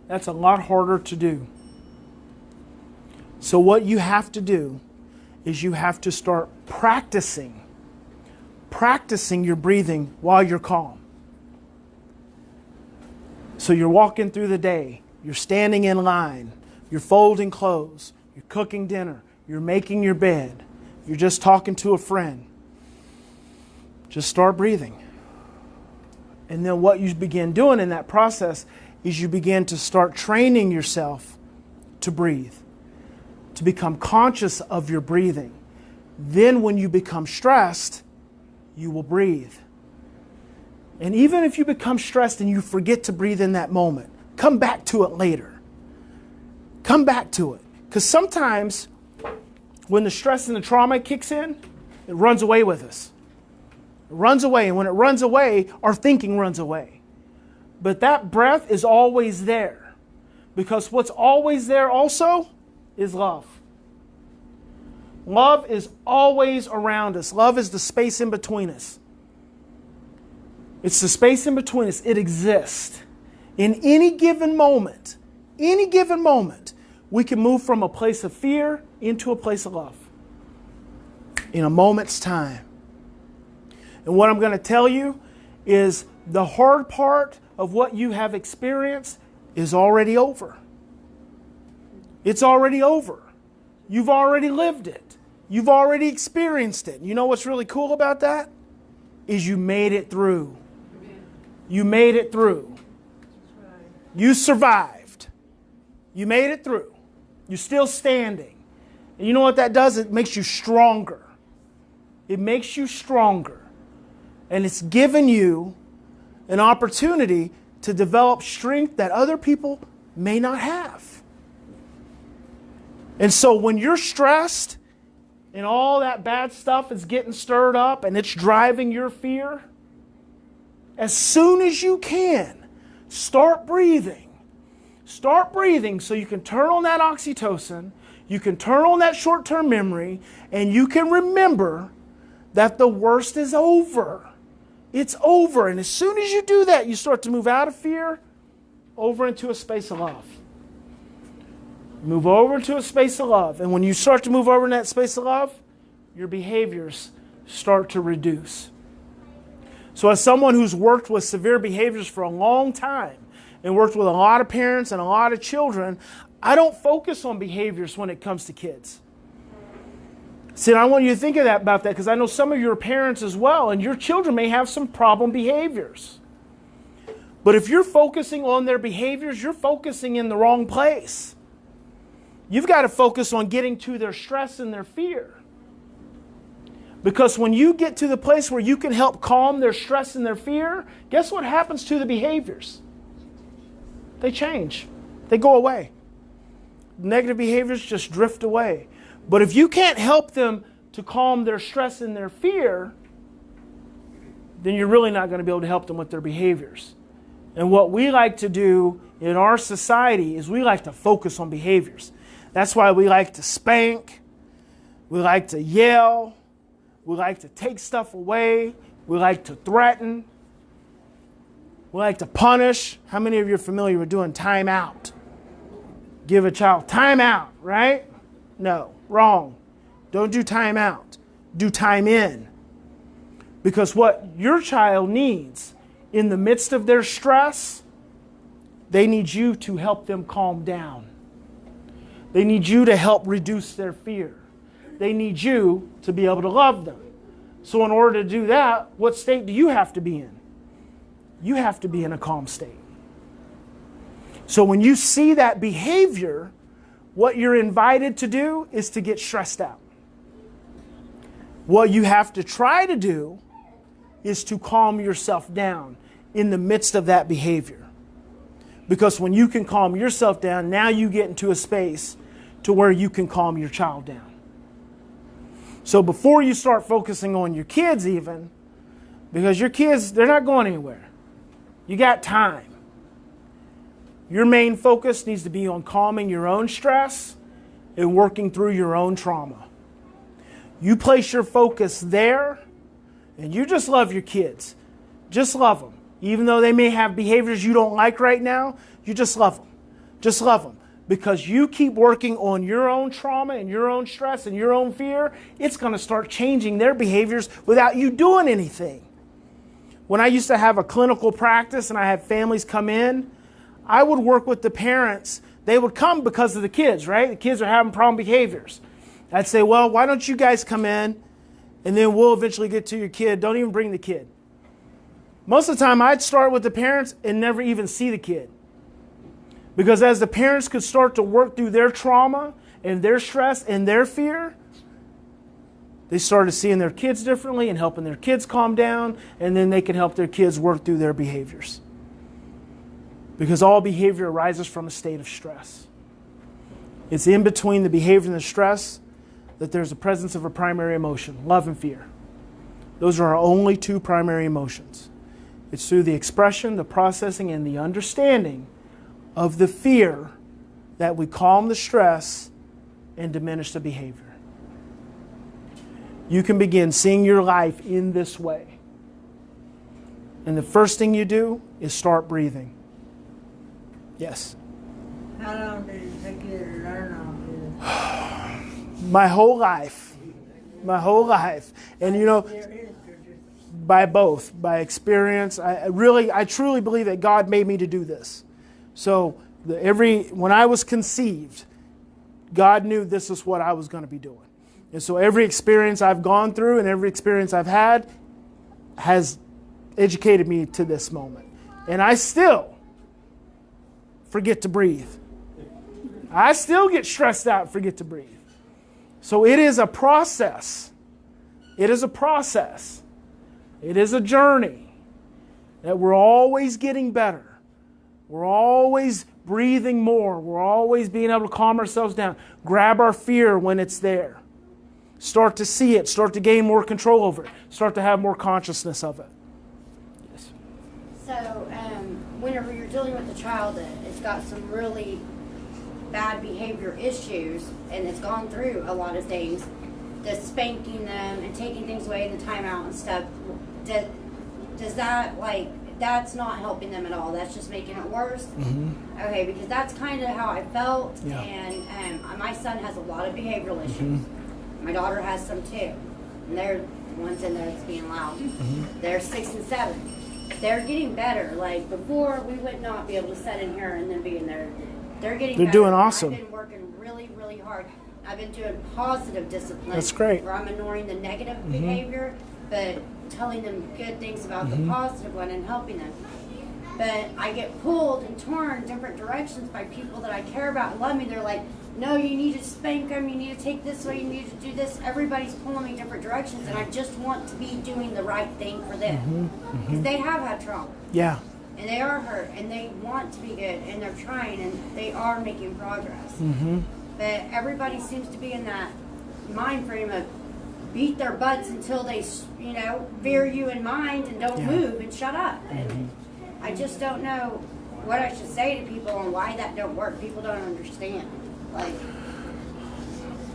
that's a lot harder to do. So what you have to do is you have to start practicing your breathing while you're calm. So you're walking through the day, you're standing in line, you're folding clothes, you're cooking dinner, you're making your bed, you're just talking to a friend. Just start breathing. And then what you begin doing in that process is you begin to start training yourself to breathe, to become conscious of your breathing. Then when you become stressed, you will breathe. And even if you become stressed and you forget to breathe in that moment, come back to it later. Come back to it. Because sometimes when the stress and the trauma kicks in, it runs away with us. It runs away. And when it runs away, our thinking runs away. But that breath is always there. Because what's always there also is love. Love is always around us. Love is the space in between us. It's the space in between us. It exists. In any given moment, we can move from a place of fear into a place of love. In a moment's time. And what I'm going to tell you is the hard part of what you have experienced is already over. It's already over. You've already lived it. You've already experienced it. You know what's really cool about that? Is you made it through. You made it through. You survived. You made it through. You're still standing. And you know what that does? It makes you stronger. It makes you stronger. And it's given you an opportunity to develop strength that other people may not have. And so when you're stressed and all that bad stuff is getting stirred up and it's driving your fear, as soon as you can, start breathing. Start breathing so you can turn on that oxytocin, you can turn on that short-term memory, and you can remember that the worst is over. It's over. And as soon as you do that, you start to move out of fear over into a space of love. Move over into a space of love. And when you start to move over in that space of love, your behaviors start to reduce. So as someone who's worked with severe behaviors for a long time and worked with a lot of parents and a lot of children, I don't focus on behaviors when it comes to kids. See, I want you to think of that about that because I know some of your parents as well, and your children may have some problem behaviors. But if you're focusing on their behaviors, you're focusing in the wrong place. You've got to focus on getting to their stress and their fear. Because when you get to the place where you can help calm their stress and their fear, guess what happens to the behaviors? They change. They go away. Negative behaviors just drift away. But if you can't help them to calm their stress and their fear, then you're really not going to be able to help them with their behaviors. And what we like to do in our society is we like to focus on behaviors. That's why we like to spank, we like to yell, we like to take stuff away, we like to threaten, we like to punish. How many of you are familiar with doing time out? Give a child time out, right? No, wrong. Don't do time out. Do time in. Because what your child needs in the midst of their stress, they need you to help them calm down. They need you to help reduce their fear. They need you to be able to love them. So in order to do that, what state do you have to be in? You have to be in a calm state. So when you see that behavior, what you're invited to do is to get stressed out. What you have to try to do is to calm yourself down in the midst of that behavior. Because when you can calm yourself down, now you get into a space to where you can calm your child down. So before you start focusing on your kids even, because your kids, they're not going anywhere. You got time. Your main focus needs to be on calming your own stress and working through your own trauma. You place your focus there, and you just love your kids. Just love them. Even though they may have behaviors you don't like right now, you just love them. Just love them. Because you keep working on your own trauma and your own stress and your own fear, it's going to start changing their behaviors without you doing anything. When I used to have a clinical practice and I had families come in, I would work with the parents. They would come because of the kids, right? The kids are having problem behaviors. I'd say, well, why don't you guys come in and then we'll eventually get to your kid. Don't even bring the kid. Most of the time I'd start with the parents and never even see the kid. Because as the parents could start to work through their trauma and their stress and their fear, They started seeing their kids differently and helping their kids calm down, and then they can help their kids work through their behaviors. Because all behavior arises from a state of stress. It's in between the behavior and the stress that there's a presence of a primary emotion, love and fear. Those are our only two primary emotions. It's through the expression, the processing, and the understanding of the fear that we calm the stress and diminish the behavior. You can begin seeing your life in this way. And the first thing you do is start breathing. Yes? How long did it take you to learn all this? My whole life. My whole life. And you know, by both, by experience. I truly believe that God made me to do this. So when I was conceived, God knew this is what I was going to be doing. And so every experience I've gone through and every experience I've had has educated me to this moment. And I still forget to breathe. I still get stressed out and forget to breathe. So it is a process. It is a process. It is a journey that we're always getting better. We're always breathing more. We're always being able to calm ourselves down. Grab our fear when it's there. Start to see it. Start to gain more control over it. Start to have more consciousness of it. Yes. So, whenever you're dealing with a child that's got some really bad behavior issues and it's gone through a lot of things, the spanking them and taking things away in the timeout and stuff, does that, that's not helping them at all? That's just making it worse? Mm-hmm. Okay, because that's kind of how I felt. Yeah. And my son has a lot of behavioral issues. Mm-hmm. My daughter has some too. And they're the ones in there that's being loud. Mm-hmm. They're 6 and 7. They're getting better. Like before, we would not be able to sit in here and then be in there. They're getting better. Doing awesome. I've been working really, really hard. I've been doing positive discipline. That's great. Where I'm ignoring the negative mm-hmm. behavior, but telling them good things about mm-hmm. the positive one and helping them. But I get pulled and torn different directions by people that I care about and love me. They're like, no, you need to spank them, you need to take this way, you need to do this. Everybody's pulling me different directions, and I just want to be doing the right thing for them. Because mm-hmm. mm-hmm. they have had trauma. Yeah. And they are hurt, and they want to be good, and they're trying, and they are making progress. Mm-hmm. But everybody seems to be in that mind frame of beat their butts until they, veer you in mind and don't move and shut up. Mm-hmm. And I just don't know what I should say to people and why that don't work. People don't understand.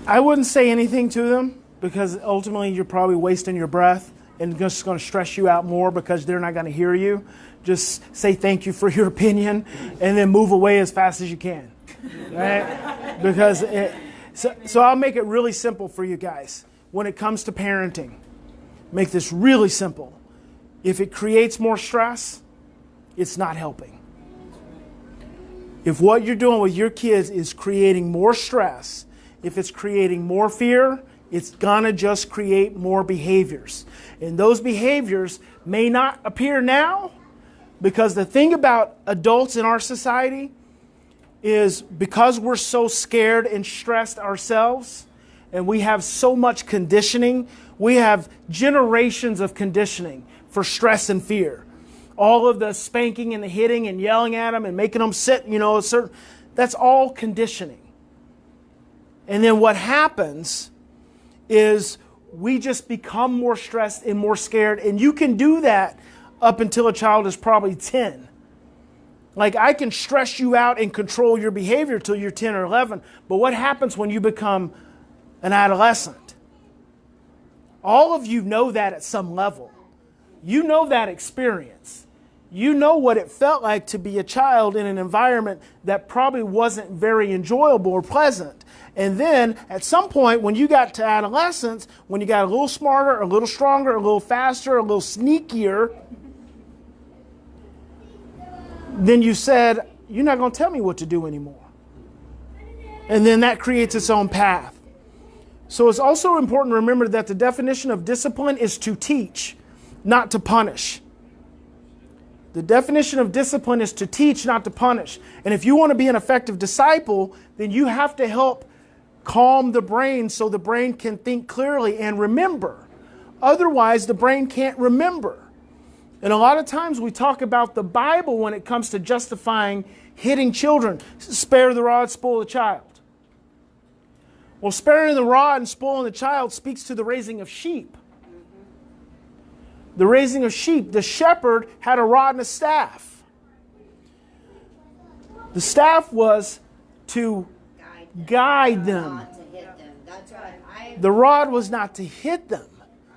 I wouldn't say anything to them because ultimately you're probably wasting your breath and just going to stress you out more because they're not going to hear you. Just say thank you for your opinion and then move away as fast as you can. Right? Because so I'll make it really simple for you guys. When it comes to parenting, make this really simple. If it creates more stress, it's not helping. If what you're doing with your kids is creating more stress, if it's creating more fear, it's gonna just create more behaviors. And those behaviors may not appear now, because the thing about adults in our society is because we're so scared and stressed ourselves, and we have so much conditioning, we have generations of conditioning for stress and fear. All of the spanking and the hitting and yelling at them and making them sit, that's all conditioning. And then what happens is we just become more stressed and more scared. And you can do that up until a child is probably 10. Like I can stress you out and control your behavior till you're 10 or 11. But what happens when you become an adolescent? All of you know that at some level. You know that experience. You know what it felt like to be a child in an environment that probably wasn't very enjoyable or pleasant. And then at some point when you got to adolescence, when you got a little smarter, a little stronger, a little faster, a little sneakier, then you said, you're not going to tell me what to do anymore. And then that creates its own path. So it's also important to remember that the definition of discipline is to teach, not to punish. The definition of discipline is to teach, not to punish. And if you want to be an effective disciple, then you have to help calm the brain so the brain can think clearly and remember. Otherwise, the brain can't remember. And a lot of times we talk about the Bible when it comes to justifying hitting children. Spare the rod, spoil the child. Well, sparing the rod and spoiling the child speaks to the raising of sheep. The raising of sheep. The shepherd had a rod and a staff. The staff was to guide them. Not to hit them. That's right. The rod was not to hit them.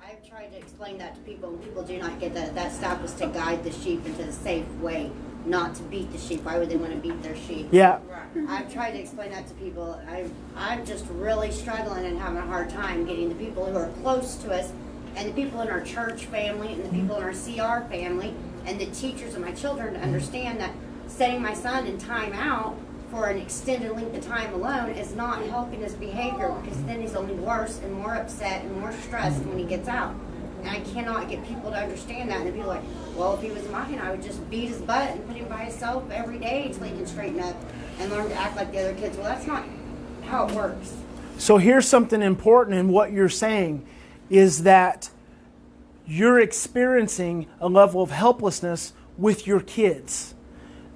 I've tried to explain that to people, and people do not get that. That staff was to guide the sheep into the safe way, not to beat the sheep. Why would they want to beat their sheep? Yeah. I've tried to explain that to people. I'm just really struggling and having a hard time getting the people who are close to us, and the people in our church family, and the people in our CR family, and the teachers of my children to understand that setting my son in time out for an extended length of time alone is not helping his behavior, because then he's only worse and more upset and more stressed when he gets out. And I cannot get people to understand that. And people are like, well, if he was mine, I would just beat his butt and put him by himself every day until he can straighten up and learn to act like the other kids. Well, that's not how it works. So here's something important in what you're saying is that you're experiencing a level of helplessness with your kids.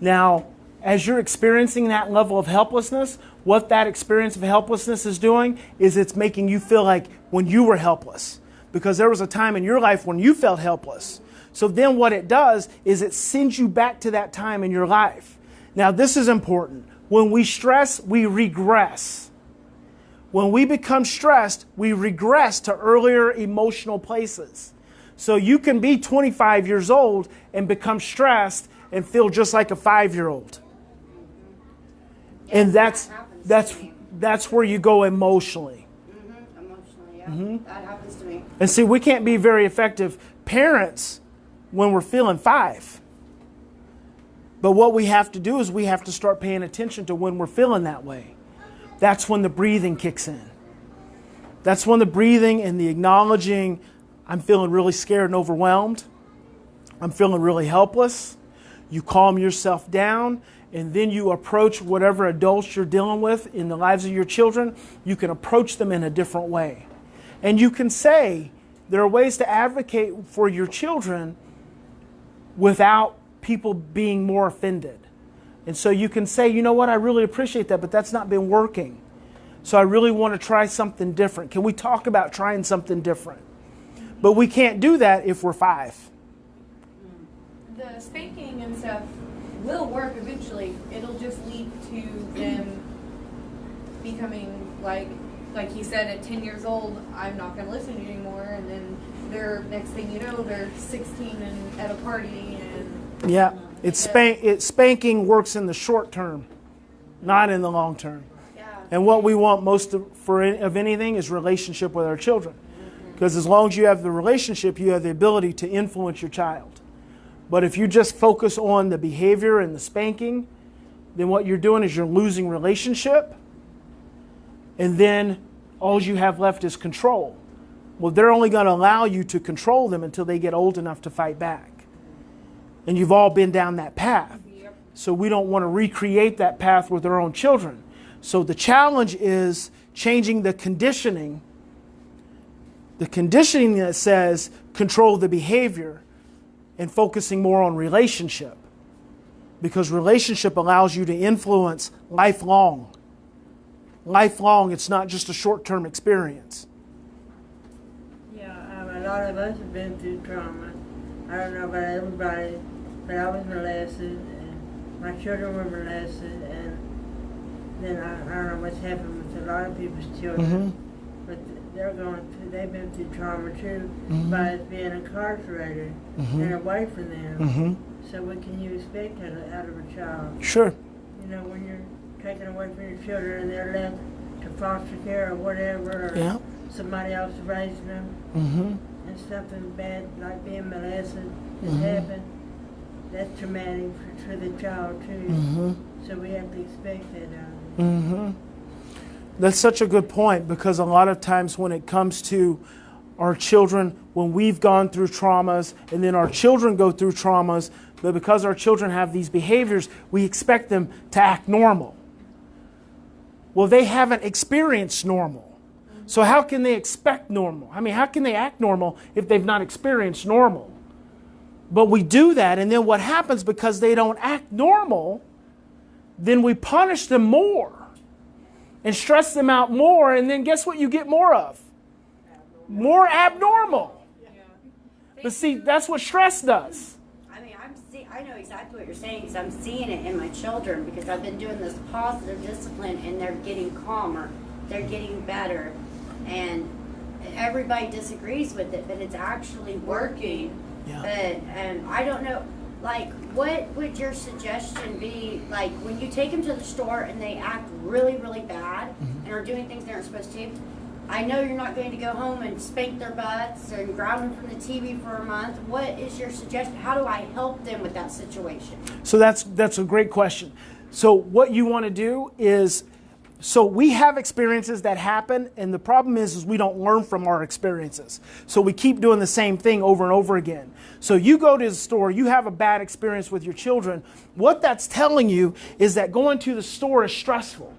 Now, as you're experiencing that level of helplessness, what that experience of helplessness is doing is it's making you feel like when you were helpless. Because there was a time in your life when you felt helpless. So then what it does is it sends you back to that time in your life. Now, this is important. When we stress, we regress. When we become stressed, we regress to earlier emotional places. So you can be 25 years old and become stressed and feel just like a 5-year-old. And that's where you go emotionally. Emotionally, yeah. That happens to me. And see, we can't be very effective parents when we're feeling 5. But what we have to do is we have to start paying attention to when we're feeling that way. That's when the breathing kicks in. That's when the breathing and the acknowledging, I'm feeling really scared and overwhelmed. I'm feeling really helpless. You calm yourself down, and then you approach whatever adults you're dealing with in the lives of your children. You can approach them in a different way. And you can say, there are ways to advocate for your children without people being more offended. And so you can say, you know what, I really appreciate that, but that's not been working. So I really want to try something different. Can we talk about trying something different? But we can't do that if we're 5. The spanking and stuff will work eventually. It'll just lead to them becoming like he said, at 10 years old, I'm not going to listen to you anymore. And then they're, next thing you know, they're 16 and at a party. And yeah, spanking works in the short term, not in the long term. Yeah. And what we want most of anything is relationship with our children. Because as long as you have the relationship, you have the ability to influence your child. But if you just focus on the behavior and the spanking, then what you're doing is you're losing relationship. And then all you have left is control. Well, they're only going to allow you to control them until they get old enough to fight back. And you've all been down that path. So we don't want to recreate that path with our own children. So the challenge is changing the conditioning. The conditioning that says control the behavior and focusing more on relationship. Because relationship allows you to influence lifelong. Lifelong, it's not just a short-term experience. Yeah, a lot of us have been through trauma. I don't know about everybody, but I was molested, and my children were molested, and then I don't know what's happened with a lot of people's children, but they've been through trauma too, by being incarcerated and away from them. So what can you expect out of a child? Sure. You know, when you're taken away from your children and they're left to foster care or whatever, or somebody else raising them, and something bad like being molested has happened, that's traumatic for the child too. So we have to expect that out of them. That's such a good point, because a lot of times when it comes to our children, when we've gone through traumas and then our children go through traumas, but because our children have these behaviors, we expect them to act normal. Well, they haven't experienced normal. So how can they expect normal? I mean, how can they act normal if they've not experienced normal? But we do that, and then what happens, because they don't act normal, then we punish them more and stress them out more, and then guess what you get more of? More abnormal. But see, that's what stress does. I know exactly what you're saying, because I'm seeing it in my children, because I've been doing this positive discipline, and they're getting calmer, they're getting better, and everybody disagrees with it, but it's actually working. Yeah. But I don't know, like, what would your suggestion be, like, when you take them to the store and they act really, really bad and are doing things they aren't supposed to? I know you're not going to go home and spank their butts and ground them from the TV for a month. What is your suggestion? How do I help them with that situation? So that's a great question. So what you want to do is, so we have experiences that happen, and the problem is we don't learn from our experiences. So we keep doing the same thing over and over again. So you go to the store, you have a bad experience with your children. What that's telling you is that going to the store is stressful.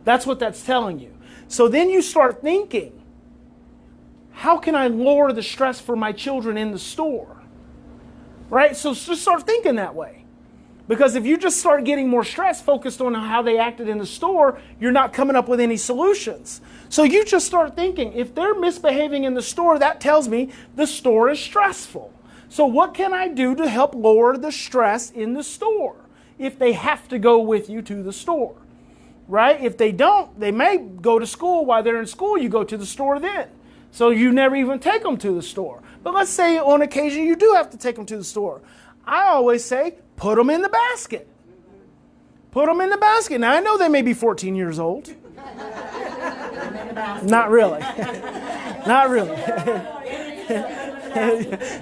That's what that's telling you. So then you start thinking, how can I lower the stress for my children in the store? Right? So just start thinking that way. Because if you just start getting more stress focused on how they acted in the store, you're not coming up with any solutions. So you just start thinking, if they're misbehaving in the store, that tells me the store is stressful. So what can I do to help lower the stress in the store if they have to go with you to the store? Right? If they don't, they may go to school. While they're in school, you go to the store then. So you never even take them to the store. But let's say on occasion you do have to take them to the store. I always say, put them in the basket. Put them in the basket. Now, I know they may be 14 years old. Not really. Not really.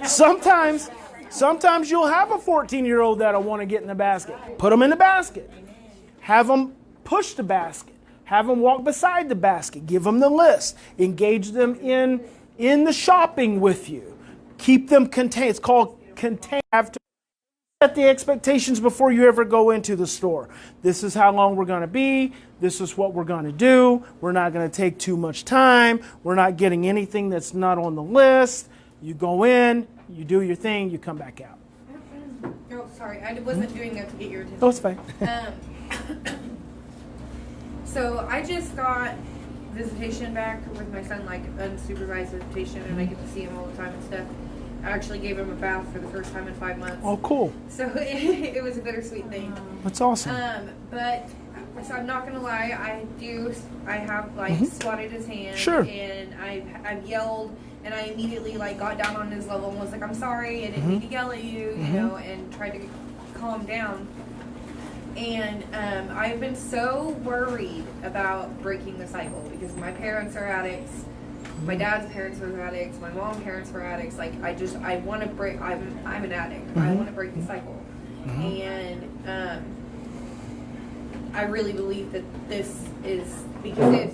Sometimes you'll have a 14-year-old that'll want to get in the basket. Put them in the basket. Have them push the basket. Have them walk beside the basket. Give them the list. Engage them in the shopping with you. Keep them contained. It's called contain. Have to set the expectations before you ever go into the store. This is how long we're going to be. This is what we're going to do. We're not going to take too much time. We're not getting anything that's not on the list. You go in, you do your thing, you come back out. Oh, sorry. I wasn't doing that to get your attention. Oh, it's fine. So I just got visitation back with my son, like unsupervised visitation, and I get to see him all the time and stuff. I actually gave him a bath for the first time in 5 months. Oh, cool. So it was a bittersweet thing. That's awesome. But so I'm not gonna lie, I have like swatted his hand, Sure. and I've yelled, and I immediately like got down on his level and was like, I'm sorry, I didn't mean to yell at you, you know, and tried to calm down. And I've been so worried about breaking the cycle because my parents are addicts. My dad's parents were addicts. My mom's parents were addicts. Like I want to break. I'm an addict. I want to break the cycle, and I really believe that this is because if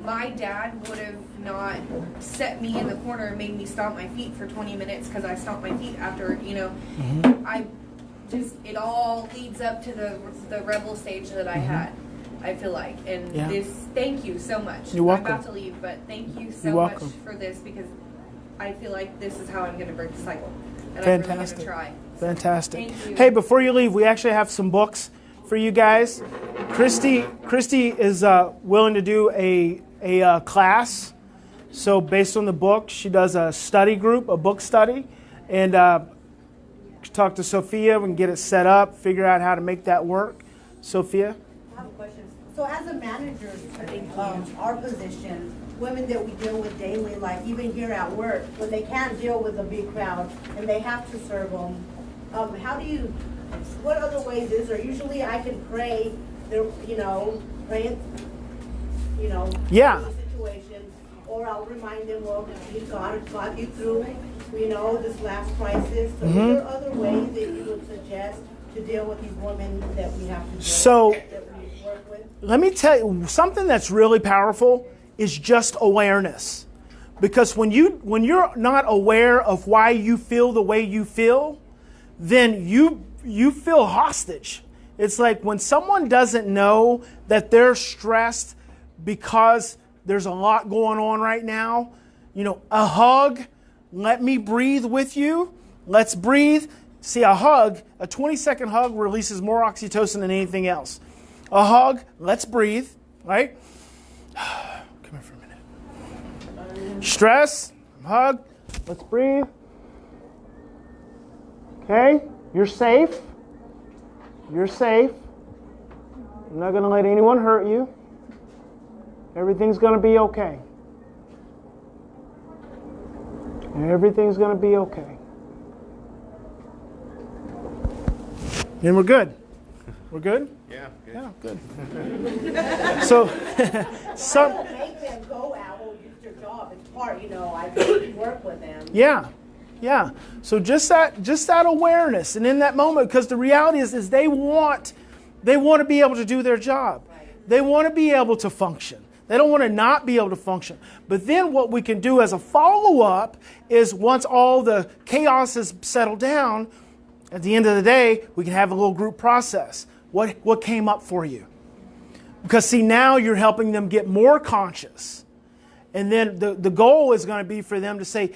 my dad would have not set me in the corner and made me stomp my feet for 20 minutes because I stomped my feet after, you know, it all leads up to the rebel stage that I had. I feel like, and thank you so much. You're welcome. I'm about to leave, but thank you so much for this because I feel like this is how I'm going to break the cycle. And Fantastic. I'm really going to try. Fantastic. Thank you. Hey, before you leave, we actually have some books for you guys. Christy is willing to do a class. So based on the book, she does a study group, a book study, and talk to Sophia and get it set up, figure out how to make that work. Sophia? I have a question. So as a manager, our position, women that we deal with daily, like even here at work, when they can't deal with a big crowd and they have to serve them, what other ways is there? Usually I can pray, pray, Yeah. the situation, or I'll remind them, well, God got you through, this last crisis. So are there other ways that you would suggest to deal with these women that we have to that we work with? Let me tell you, something that's really powerful is just awareness. Because when you're not aware of why you feel the way you feel, then you feel hostage. It's like when someone doesn't know that they're stressed because there's a lot going on right now, a hug, let me breathe with you, let's breathe. See, a hug, a 20-second hug releases more oxytocin than anything else. A hug, let's breathe, right? Come here for a minute. Stress, hug, let's breathe. Okay, you're safe. You're safe. I'm not going to let anyone hurt you. Everything's going to be okay. Everything's going to be okay. And we're good. We're good? Yeah, good. Yeah, good. So, Make them go out. Well, it's your job. It's part. I work with them. Yeah. So just that awareness, and in that moment, because the reality is they want to be able to do their job. They want to be able to function. They don't want to not be able to function. But then what we can do as a follow-up is once all the chaos is settled down, at the end of the day, we can have a little group process. What came up for you? Because see, now you're helping them get more conscious. And then the goal is going to be for them to say,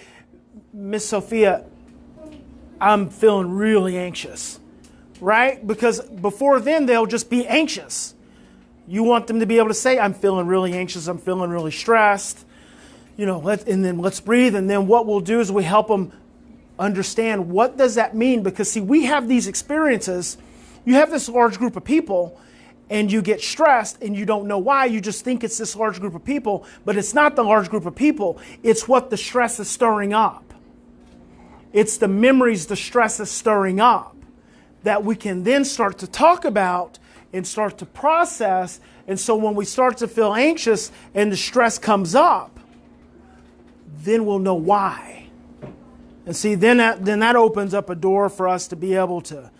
Miss Sophia, I'm feeling really anxious. Right? Because before then, they'll just be anxious. You want them to be able to say, I'm feeling really anxious, I'm feeling really stressed. And then let's breathe. And then what we'll do is we help them understand what does that mean. Because see, we have these experiences. You have this large group of people and you get stressed and you don't know why. You just think it's this large group of people, but it's not the large group of people. It's what the stress is stirring up. It's the memories the stress is stirring up that we can then start to talk about and start to process. And so when we start to feel anxious and the stress comes up, then we'll know why. And see, then that opens up a door for us to be able to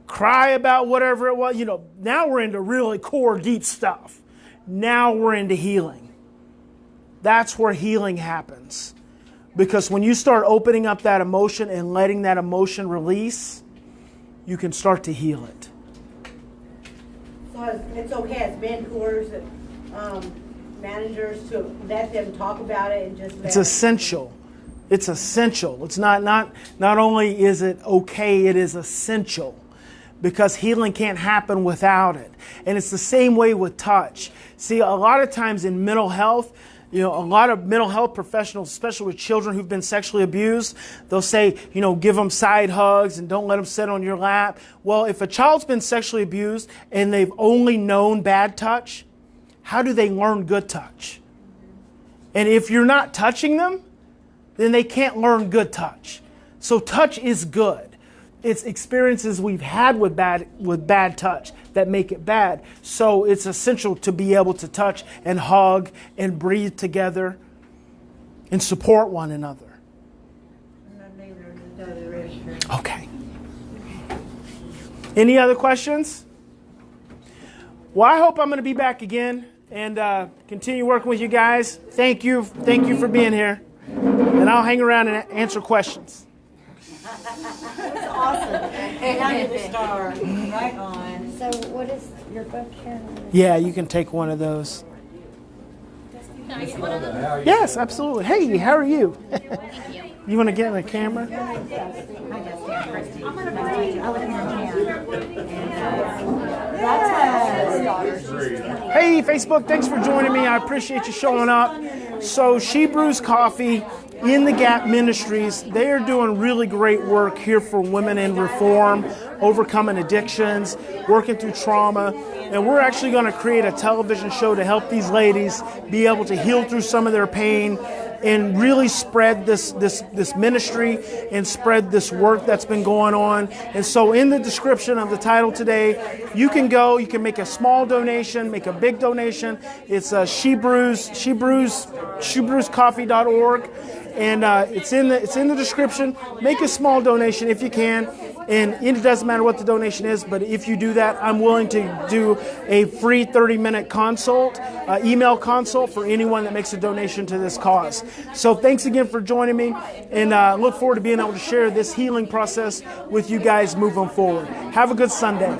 cry about whatever it was. Now we're into really core, deep stuff. Now we're into healing. That's where healing happens. Because when you start opening up that emotion and letting that emotion release, you can start to heal it. So it's okay as mentors, managers, to let them talk about it and just. It's essential. It's essential. It's not only is it okay, it is essential. Because healing can't happen without it. And it's the same way with touch. See, a lot of times in mental health, a lot of mental health professionals, especially with children who've been sexually abused, they'll say, give them side hugs and don't let them sit on your lap. Well, if a child's been sexually abused and they've only known bad touch, how do they learn good touch? And if you're not touching them, then they can't learn good touch. So touch is good. It's experiences we've had with bad touch that make it bad. So it's essential to be able to touch and hug and breathe together and support one another. Okay. Any other questions? Well, I hope I'm going to be back again and continue working with you guys. Thank you. Thank you for being here. And I'll hang around and answer questions. That's awesome. And now you're the star. Right on. So what is your book here? Yeah, you can take one of those. Can I get one of them? Yes, absolutely. Hey, how are you? You want to get in the camera? Hey, Facebook, thanks for joining me. I appreciate you showing up. So, She Brews Coffee in the Gap Ministries, they are doing really great work here for women in reform, overcoming addictions, working through trauma. And we're actually going to create a television show to help these ladies be able to heal through some of their pain and really spread this ministry and spread this work that's been going on. And so in the description of the title today, you can go, you can make a small donation, make a big donation. It's shebrewscoffee.org. And it's in the description. Make a small donation if you can. And it doesn't matter what the donation is, but if you do that, I'm willing to do a free 30-minute consult, email consult for anyone that makes a donation to this cause. So thanks again for joining me, and look forward to being able to share this healing process with you guys moving forward. Have a good Sunday.